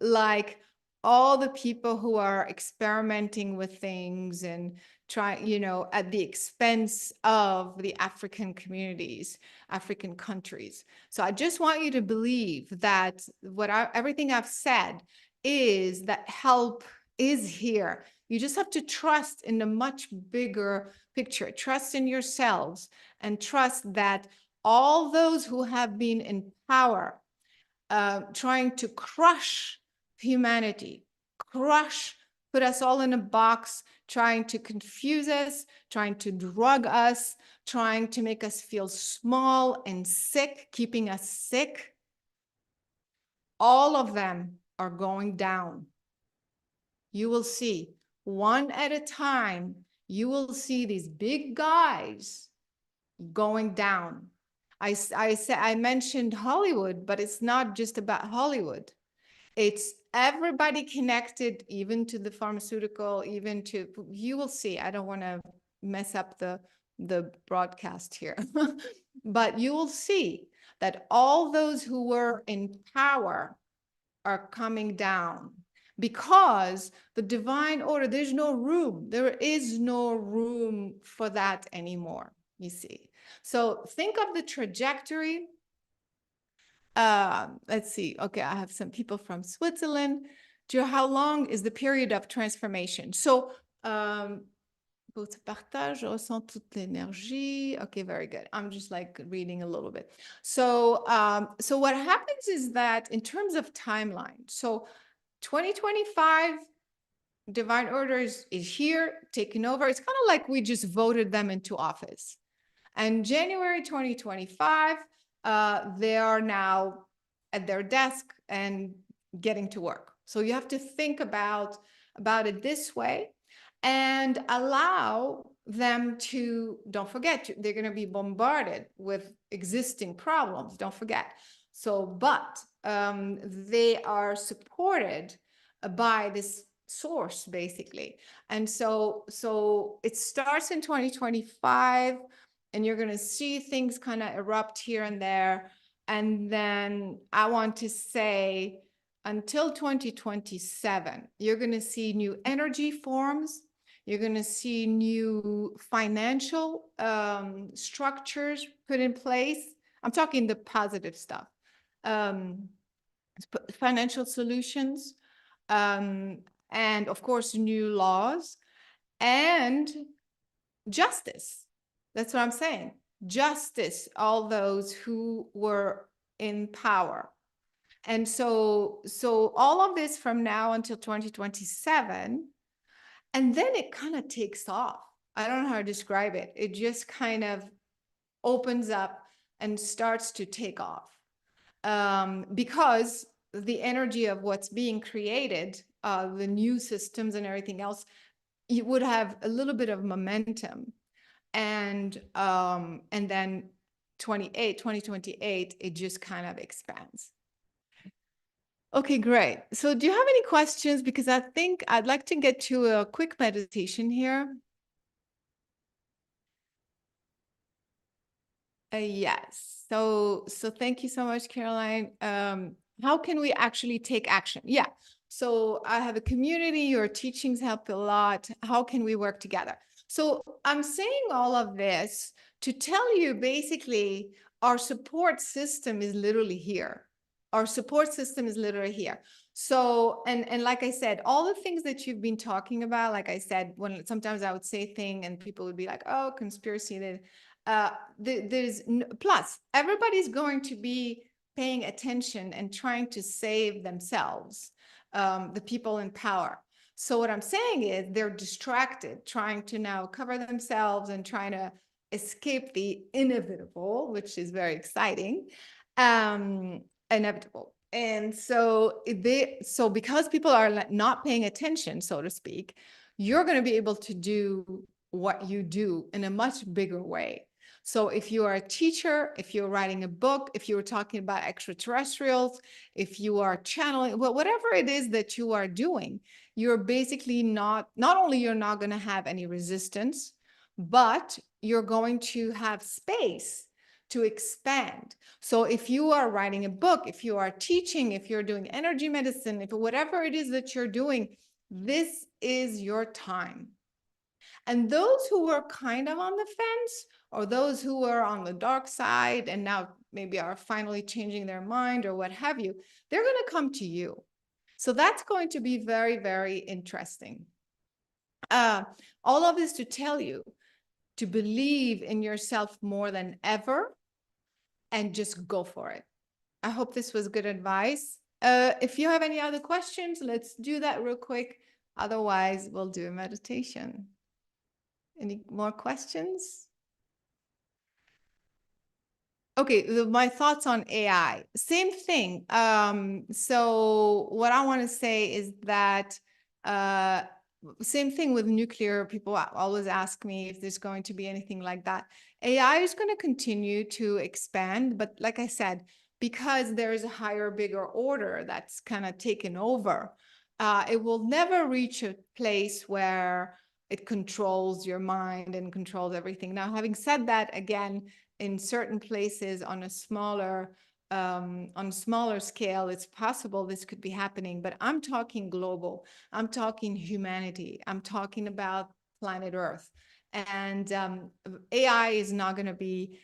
Like all the people who are experimenting with things and trying, at the expense of the African communities, African countries. So I just want you to believe that everything I've said is that help is here. You just have to trust in the much bigger picture, trust in yourselves, and trust that all those who have been in power, trying to crush humanity, put us all in a box, trying to confuse us, trying to drug us, trying to make us feel small and sick, keeping us sick. All of them are going down. You will see, one at a time, you will see these big guys going down. I mentioned Hollywood, but it's not just about Hollywood. It's everybody connected, even to the pharmaceutical, even to, you will see. I don't want to mess up the broadcast here, but you will see that all those who were in power are coming down, because the divine order, there is no room for that anymore, you see. So think of the trajectory. Let's see. Okay, I have some people from Switzerland. How long is the period of transformation? So, votre partage, je ressens toute l'énergie. Okay, very good. I'm just like reading a little bit. So, so what happens is that in terms of timeline, so 2025, divine order is here, taking over. It's kind of like we just voted them into office. And January 2025, they are now at their desk and getting to work. So you have to think about it this way, and allow them to, don't forget, they're going to be bombarded with existing problems, don't forget. So, but they are supported by this source, basically. And so it starts in 2025, and you're going to see things kind of erupt here and there. And then I want to say until 2027, you're going to see new energy forms. You're going to see new financial structures put in place. I'm talking the positive stuff. Financial solutions. and of course, new laws and justice. That's what I'm saying. Justice, all those who were in power. And so all of this from now until 2027, and then it kind of takes off. I don't know how to describe it. It just kind of opens up and starts to take off. Because the energy of what's being created, the new systems and everything else, you would have a little bit of momentum. And then 2028, it just kind of expands. Okay, great. So do you have any questions? Because I think I'd like to get to a quick meditation here. Yes. So thank you so much, Caroline. How can we actually take action? Yeah. So I have a community, your teachings help a lot. How can we work together? So I'm saying all of this to tell you basically our support system is literally here. Our support system is literally here. So, and like I said, all the things that you've been talking about, like I said, when sometimes I would say thing and people would be like, oh, conspiracy. Plus everybody's going to be paying attention and trying to save themselves, the people in power. So what I'm saying is they're distracted, trying to now cover themselves and trying to escape the inevitable, which is very exciting, inevitable. And so because people are not paying attention, so to speak, you're going to be able to do what you do in a much bigger way. So if you are a teacher, if you're writing a book, if you're talking about extraterrestrials, if you are channeling, whatever it is that you are doing, you're basically not only you're not going to have any resistance, but you're going to have space to expand. So if you are writing a book, if you are teaching, if you're doing energy medicine, if whatever it is that you're doing, this is your time. And those who were kind of on the fence, or those who were on the dark side and now maybe are finally changing their mind or what have you, they're going to come to you. So that's going to be very, very interesting. All of this to tell you to believe in yourself more than ever and just go for it. I hope this was good advice. If you have any other questions, let's do that real quick. Otherwise, we'll do a meditation. Any more questions? Okay, my thoughts on AI. Same thing. So what I want to say is that same thing with nuclear. People always ask me if there's going to be anything like that. AI is going to continue to expand, but like I said, because there's a higher, bigger order that's kind of taken over, it will never reach a place where it controls your mind and controls everything. Now, having said that, again, in certain places on a smaller scale, it's possible this could be happening, but I'm talking global. I'm talking humanity. I'm talking about planet Earth. And AI is not going to be,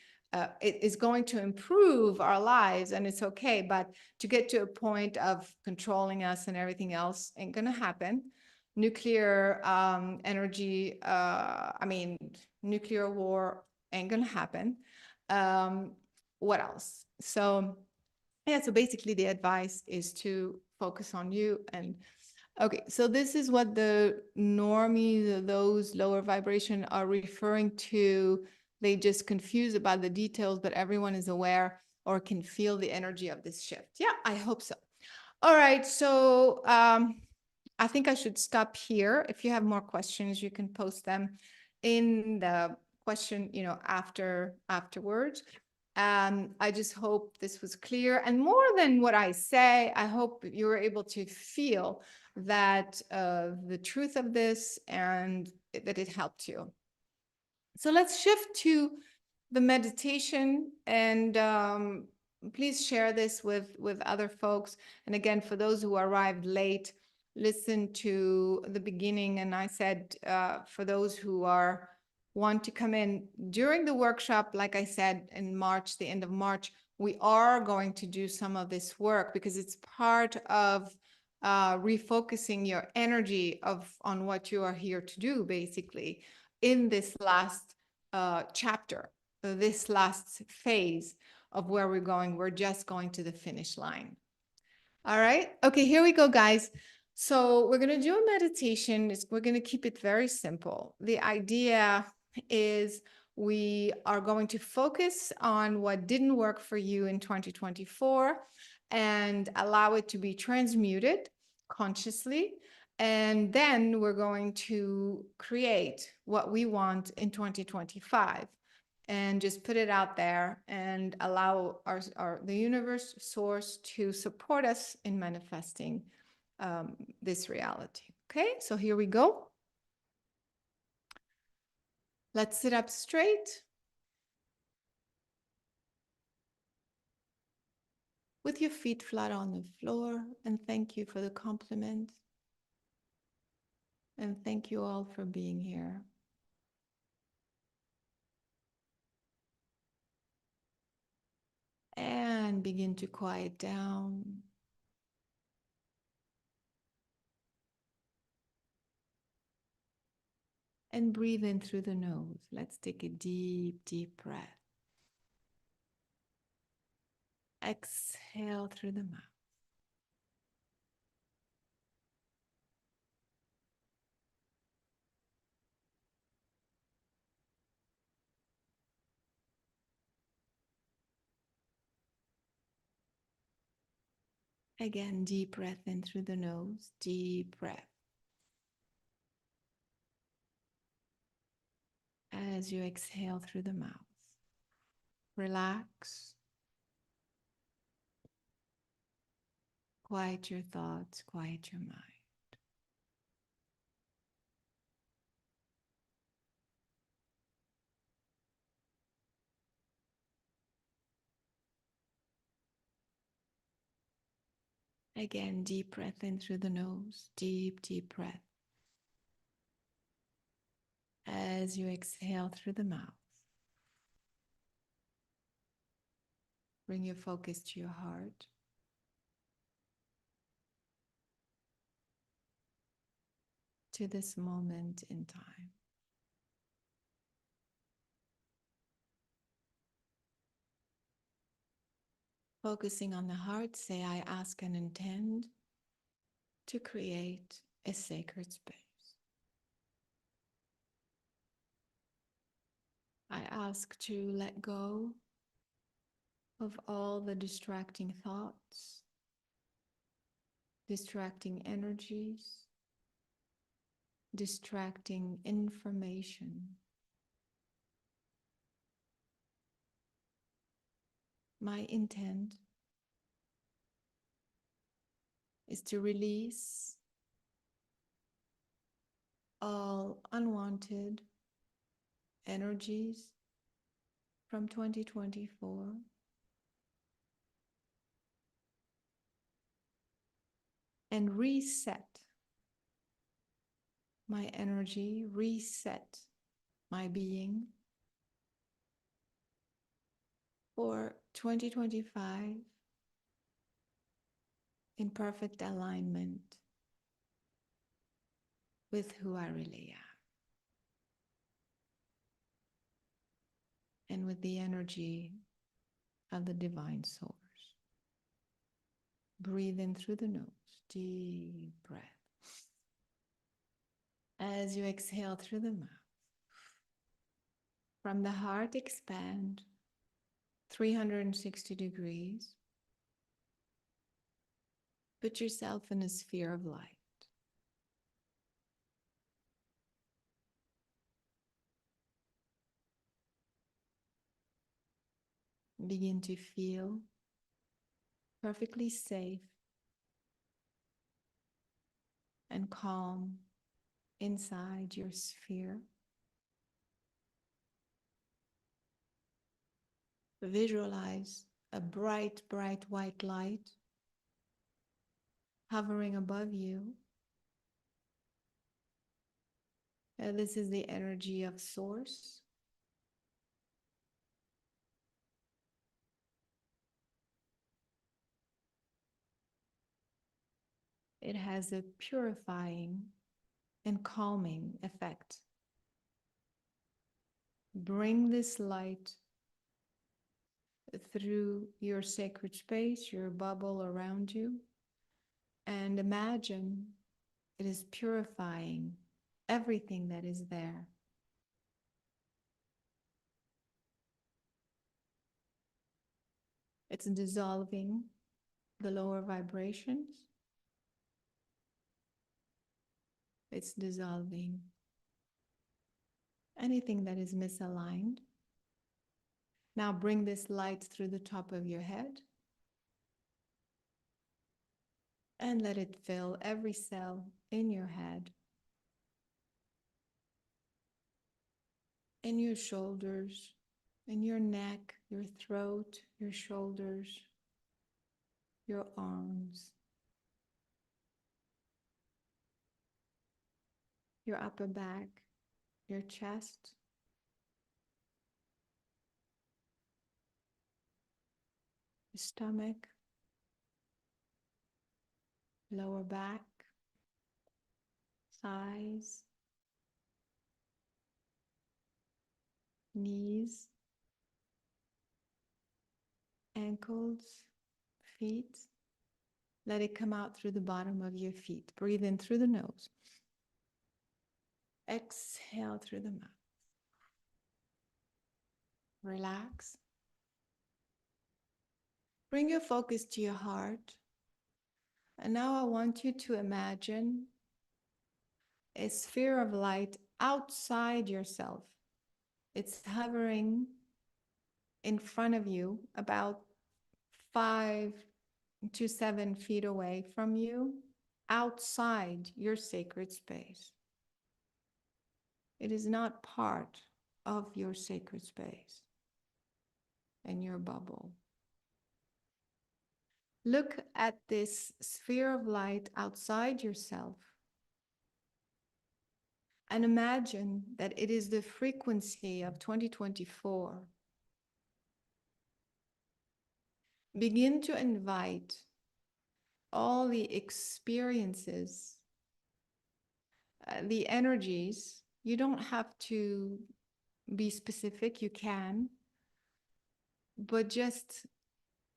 it is going to improve our lives and it's okay, but to get to a point of controlling us and everything else ain't going to happen. Nuclear energy, nuclear war ain't going to happen. What else? So yeah, so basically the advice is to focus on you. And okay, so this is what the normies, those lower vibration, are referring to. They just confused about the details, but everyone is aware or can feel the energy of this shift. Yeah, I hope so. All right, so I think I should stop here. If you have more questions, you can post them in the question, afterwards. I just hope this was clear. And more than what I say, I hope you were able to feel that the truth of this and that it helped you. So let's shift to the meditation, and please share this with other folks. And again, for those who arrived late, listen to the beginning. And I said, for those who want to come in during the workshop, like I said, in March, the end of March, we are going to do some of this work because it's part of refocusing your energy on what you are here to do, basically, in this last chapter, this last phase of where we're going. We're just going to the finish line. All right. Okay, here we go, guys. So we're going to do a meditation. We're going to keep it very simple. The idea is we are going to focus on what didn't work for you in 2024 and allow it to be transmuted consciously. And then we're going to create what we want in 2025 and just put it out there and allow the universe source to support us in manifesting this reality. Okay, so here we go. Let's sit up straight with your feet flat on the floor, and thank you for the compliment. And thank you all for being here. And begin to quiet down. And breathe in through the nose. Let's take a deep, deep breath. Exhale through the mouth. Again, deep breath in through the nose, deep breath. As you exhale through the mouth, relax. Quiet your thoughts, quiet your mind. Again, deep breath in through the nose, deep, deep breath. As you exhale through the mouth, bring your focus to your heart. To this moment in time. Focusing on the heart, say, I ask and intend to create a sacred space. I ask to let go of all the distracting thoughts, distracting energies, distracting information. My intent is to release all unwanted energies from 2024 and reset my energy, reset my being for 2025 in perfect alignment with who I really am and with the energy of the divine source. Breathe in through the nose, deep breath. As you exhale through the mouth, from the heart expand 360 degrees. Put yourself in a sphere of light. Begin to feel perfectly safe and calm inside your sphere. Visualize a bright, bright white light hovering above you. This is the energy of Source. It has a purifying and calming effect. Bring this light through your sacred space, your bubble around you, and imagine it is purifying everything that is there. It's dissolving the lower vibrations. It's dissolving anything that is misaligned. Now bring this light through the top of your head and let it fill every cell in your head, in your shoulders, in your neck, your throat, your shoulders, your arms, your upper back, your chest, your stomach, lower back, thighs, knees, ankles, feet. Let it come out through the bottom of your feet. Breathe in through the nose. Exhale through the mouth. Relax. Bring your focus to your heart. And now I want you to imagine a sphere of light outside yourself. It's hovering in front of you, about 5 to 7 feet away from you, outside your sacred space. It is not part of your sacred space and your bubble. Look at this sphere of light outside yourself and imagine that it is the frequency of 2024. Begin to invite all the experiences, the energies. You don't have to be specific, you can, but just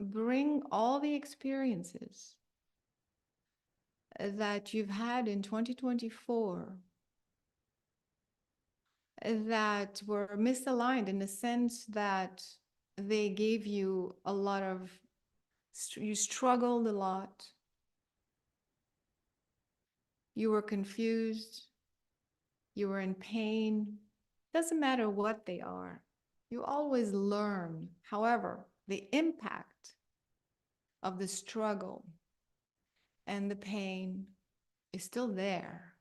bring all the experiences that you've had in 2024 that were misaligned in the sense that they gave you a lot of, you struggled a lot, you were confused, you were in pain. Doesn't matter what they are, you always learn. However, the impact of the struggle and the pain is still there.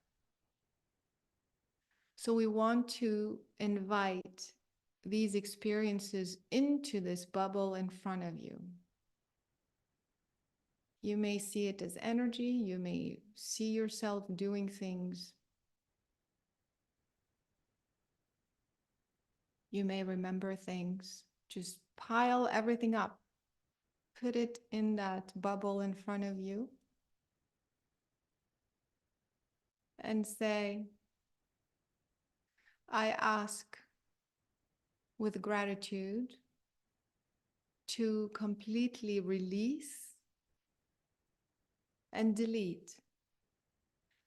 So we want to invite these experiences into this bubble in front of you. You may see it as energy. You may see yourself doing things. You may remember things. Just pile everything up. Put it in that bubble in front of you and say, I ask with gratitude to completely release and delete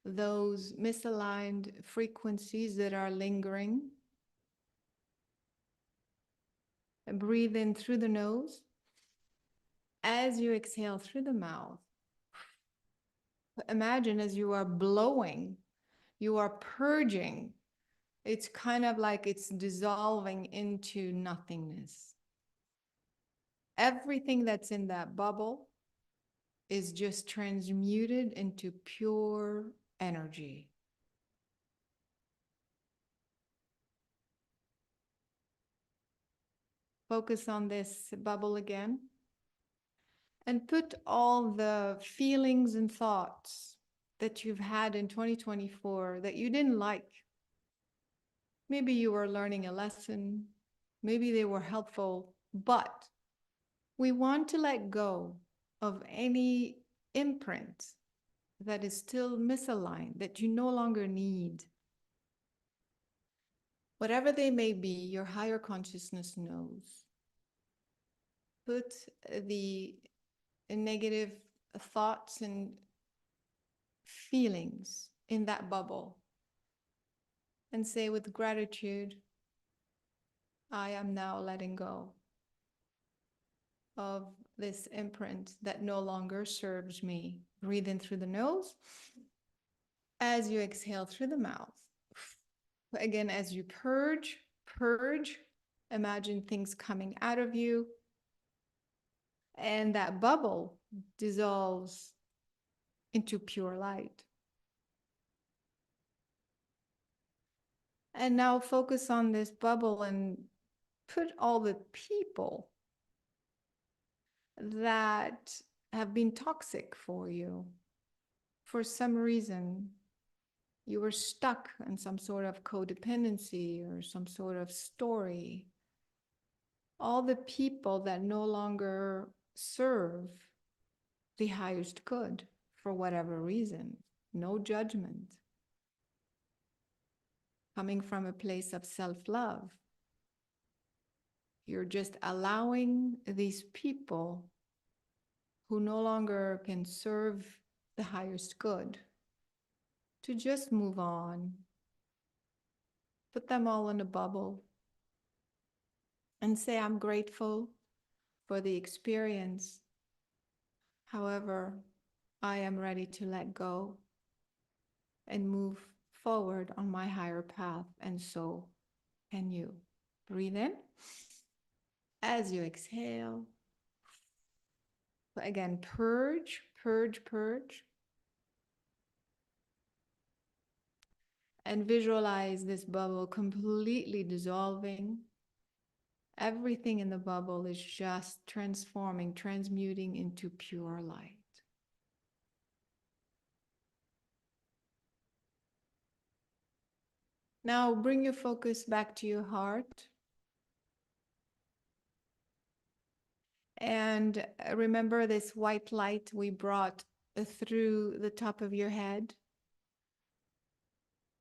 those misaligned frequencies that are lingering. And breathe in through the nose. As you exhale through the mouth, imagine as you are blowing, you are purging. It's kind of like it's dissolving into nothingness. Everything that's in that bubble is just transmuted into pure energy. Focus on this bubble again and put all the feelings and thoughts that you've had in 2024 that you didn't like. Maybe you were learning a lesson, maybe they were helpful, but we want to let go of any imprint that is still misaligned, that you no longer need. Whatever they may be, your higher consciousness knows. Put the negative thoughts and feelings in that bubble and say with gratitude, I am now letting go of this imprint that no longer serves me. Breathe in through the nose as you exhale through the mouth. Again, as you purge, imagine things coming out of you, and that bubble dissolves into pure light. And now focus on this bubble and put all the people that have been toxic for you. For some reason, you were stuck in some sort of codependency or some sort of story. All the people that no longer serve the highest good for whatever reason, no judgment. Coming from a place of self-love. You're just allowing these people who no longer can serve the highest good to just move on. Put them all in a bubble and say, I'm grateful for the experience. However, I am ready to let go and move forward on my higher path, and so can you. Breathe in. As you exhale, again, purge. And visualize this bubble completely dissolving. Everything in the bubble is just transforming, transmuting into pure light. Now bring your focus back to your heart. And remember this white light we brought through the top of your head.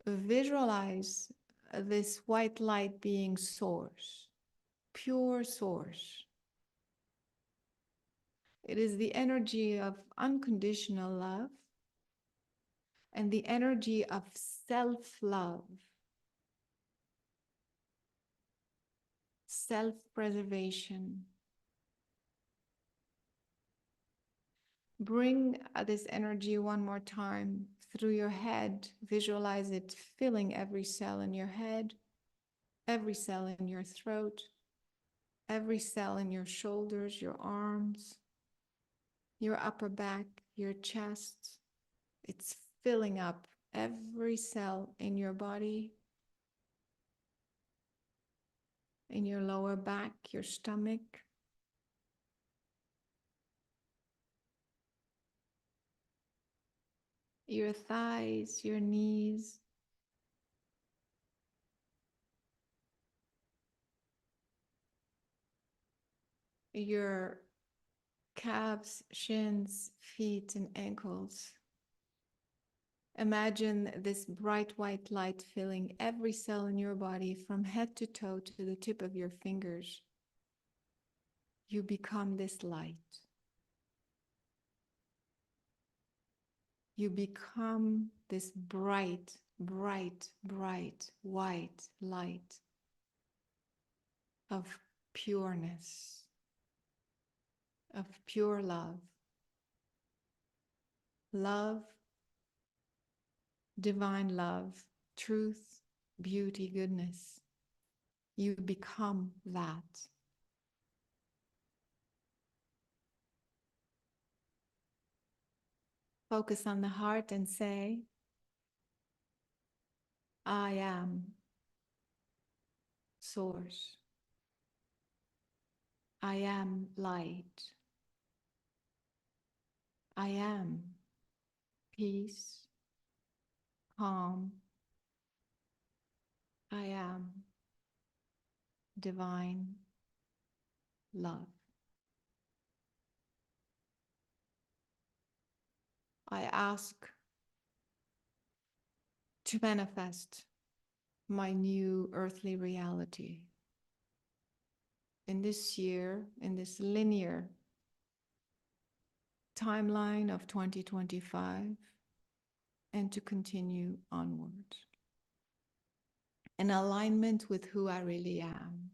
Visualize this white light being source, pure source. It is the energy of unconditional love and the energy of self-love, self-preservation. Bring this energy one more time through your head. Visualize it filling every cell in your head, every cell in your throat, every cell in your shoulders, your arms, your upper back, your chest. It's filling up every cell in your body, in your lower back, your stomach, your thighs, your knees, your calves, shins, feet, and ankles. Imagine this bright white light filling every cell in your body from head to toe to the tip of your fingers. You become this light. You become this bright, bright, bright, white light of pureness, of pure love. Love, divine love, truth, beauty, goodness. You become that. Focus on the heart and say, I am source. I am light. I am peace, calm. I am divine love. I ask to manifest my new earthly reality in this year, in this linear timeline of 2025, and to continue onwards in alignment with who I really am.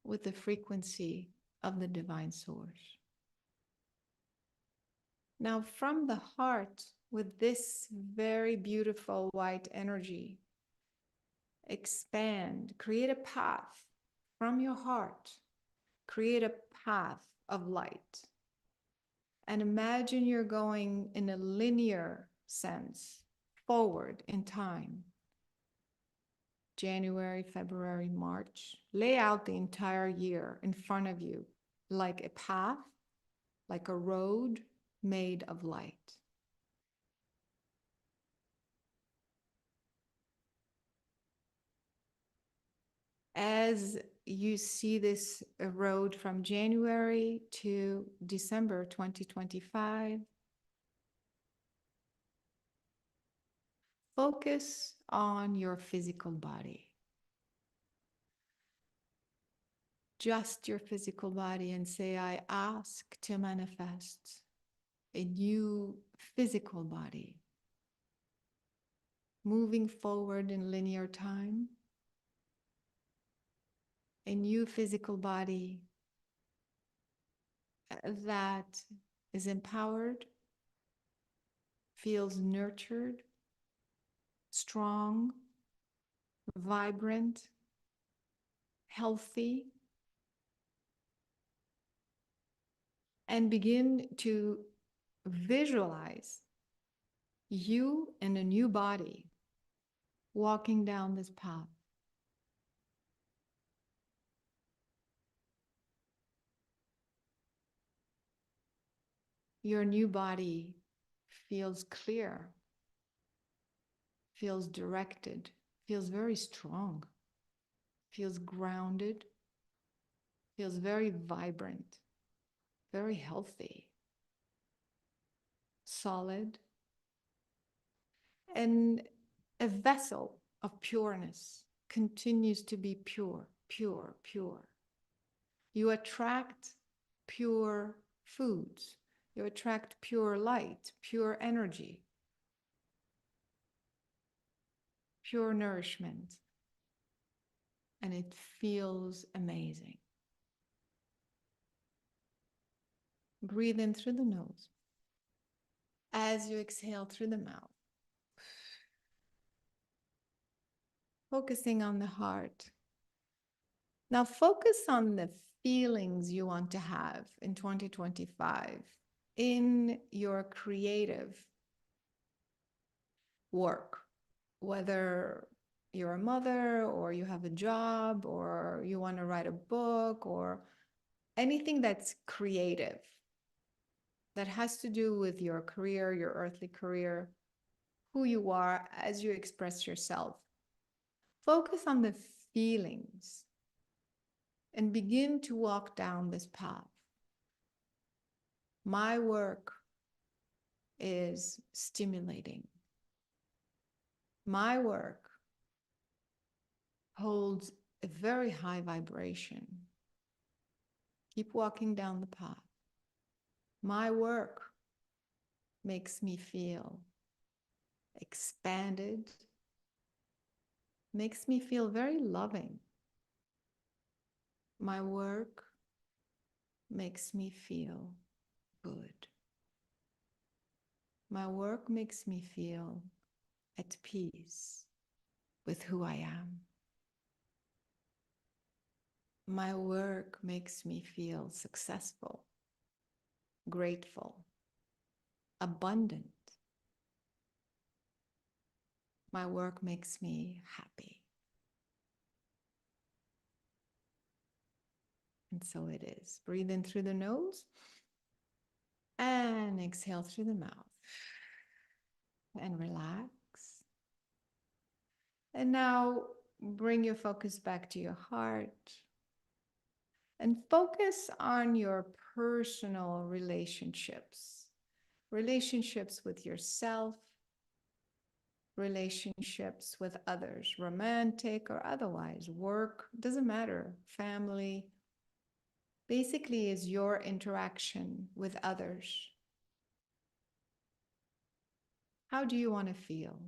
With the frequency of the divine source. Now, from the heart, with this very beautiful white energy, expand, create a path from your heart, create a path of light. And imagine you're going in a linear sense forward in time. January, February, March. Lay out the entire year in front of you like a path, like a road made of light. As you see this road from January to December 2025, focus on your physical body. Just your physical body, and say, I ask to manifest a new physical body, moving forward in linear time, a new physical body that is empowered, feels nurtured, strong, vibrant, healthy, and begin to visualize you in a new body walking down this path. Your new body feels clear, feels directed, feels very strong, feels grounded, feels very vibrant, very healthy, solid, and a vessel of pureness continues to be pure, pure, pure. You attract pure foods. You attract pure light, pure energy, pure nourishment. And it feels amazing. Breathe in through the nose. As you exhale through the mouth, focusing on the heart. Now focus on the feelings you want to have in 2025 in your creative work, whether you're a mother or you have a job or you want to write a book or anything that's creative that has to do with your career, your earthly career, who you are as you express yourself. Focus on the feelings and begin to walk down this path. My work is stimulating. My work holds a very high vibration. Keep walking down the path. My work makes me feel expanded, makes me feel very loving. My work makes me feel good. My work makes me feel at peace with who I am. My work makes me feel successful, grateful, abundant. My work makes me happy. And so it is. Breathe in through the nose and exhale through the mouth. And relax. And now bring your focus back to your heart and focus on your personal relationships. relationships with yourself, relationships with others, romantic or otherwise, work, doesn't matter, family, basically is your interaction with others. How do you want to feel?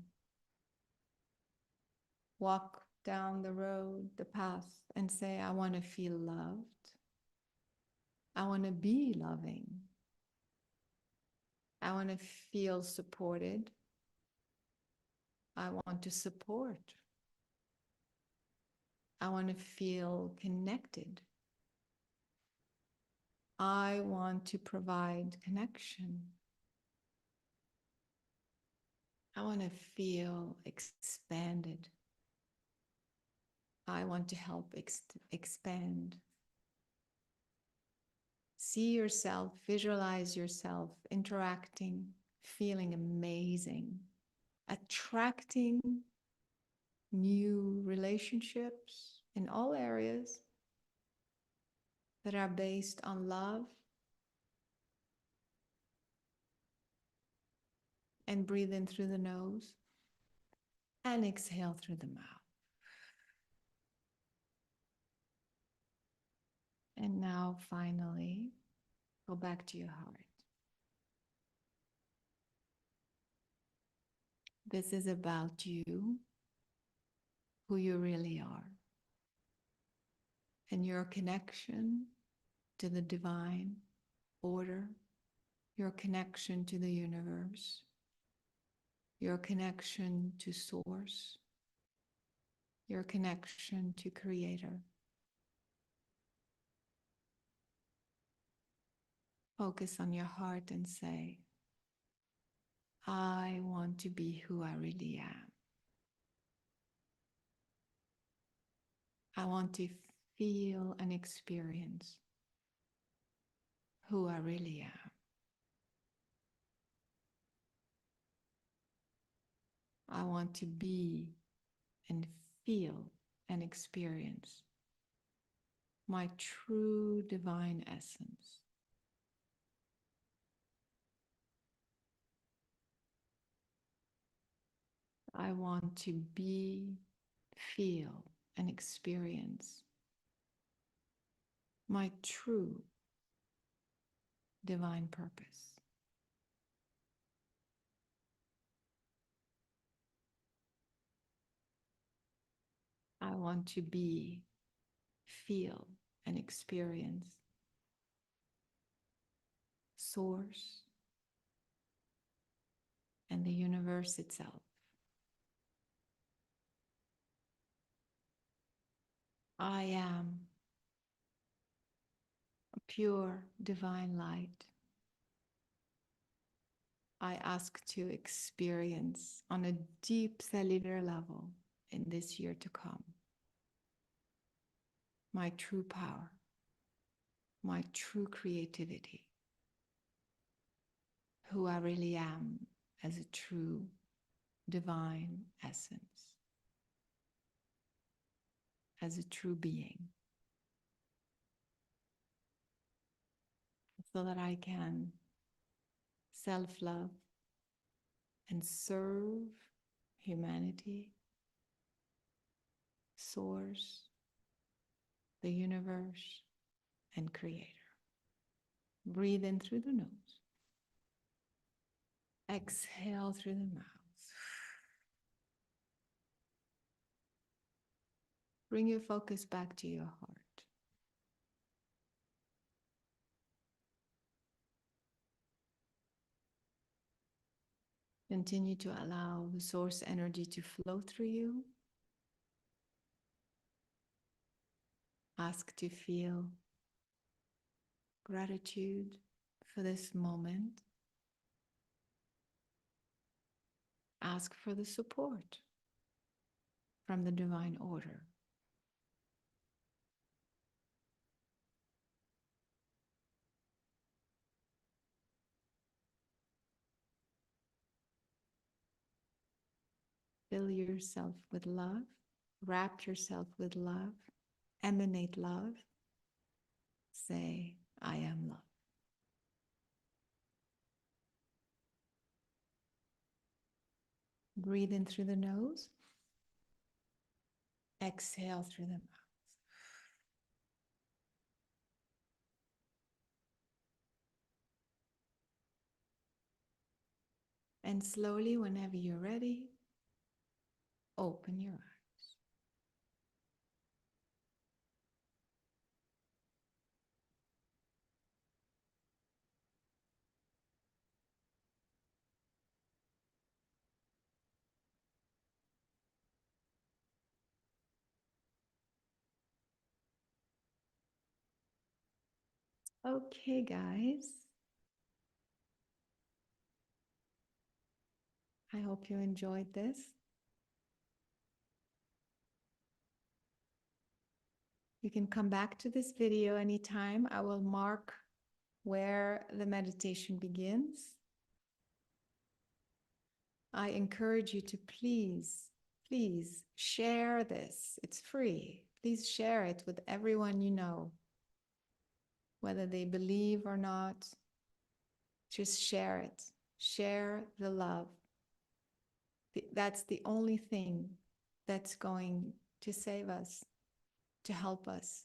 Walk down the road, the path, and say, I want to feel loved. I want to be loving. I want to feel supported. I want to support. I want to feel connected. I want to provide connection. I want to feel expanded. I want to help expand. See yourself, visualize yourself interacting, feeling amazing, attracting new relationships in all areas that are based on love. And breathe in through the nose and exhale through the mouth. And now finally, go back to your heart. This is about you, who you really are, and your connection to the divine order, your connection to the universe, your connection to source, your connection to creator. Focus on your heart and say, I want to be who I really am. I want to feel and experience who I really am. I want to be and feel and experience my true divine essence. I want to be, feel, and experience my true divine purpose. I want to be, feel, and experience source and the universe itself. I am a pure divine light. I ask to experience on a deep cellular level in this year to come my true power, my true creativity, who I really am as a true divine essence, as a true being, so that I can self-love and serve humanity, source, the universe, and creator. Breathe in through the nose. Exhale through the mouth. Bring your focus back to your heart. Continue to allow the source energy to flow through you. Ask to feel gratitude for this moment. Ask for the support from the divine order. Fill yourself with love. Wrap yourself with love. Emanate love. Say, I am love. Breathe in through the nose. Exhale through the mouth. And slowly, whenever you're ready, open your eyes. Okay, guys. I hope you enjoyed this. You can come back to this video anytime. I will mark where the meditation begins. I encourage you to please share this. It's free. Please share it with everyone you know, whether they believe or not. Just share it. Share the love. That's the only thing that's going to save us, to help us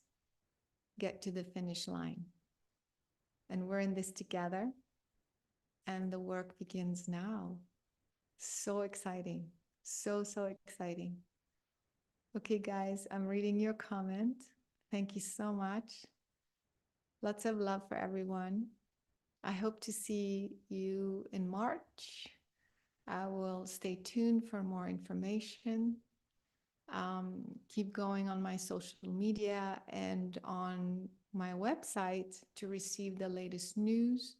get to the finish line. And we're in this together, and the work begins now. So exciting. So exciting. Okay, guys, I'm reading your comment. Thank you so much. Lots of love for everyone. I hope to see you in March. I will stay tuned for more information. Keep going on my social media and on my website to receive the latest news.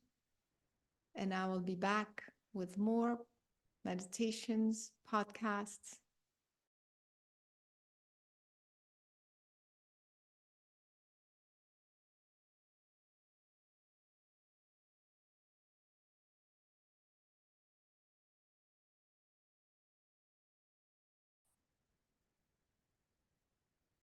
And I will be back with more meditations, podcasts,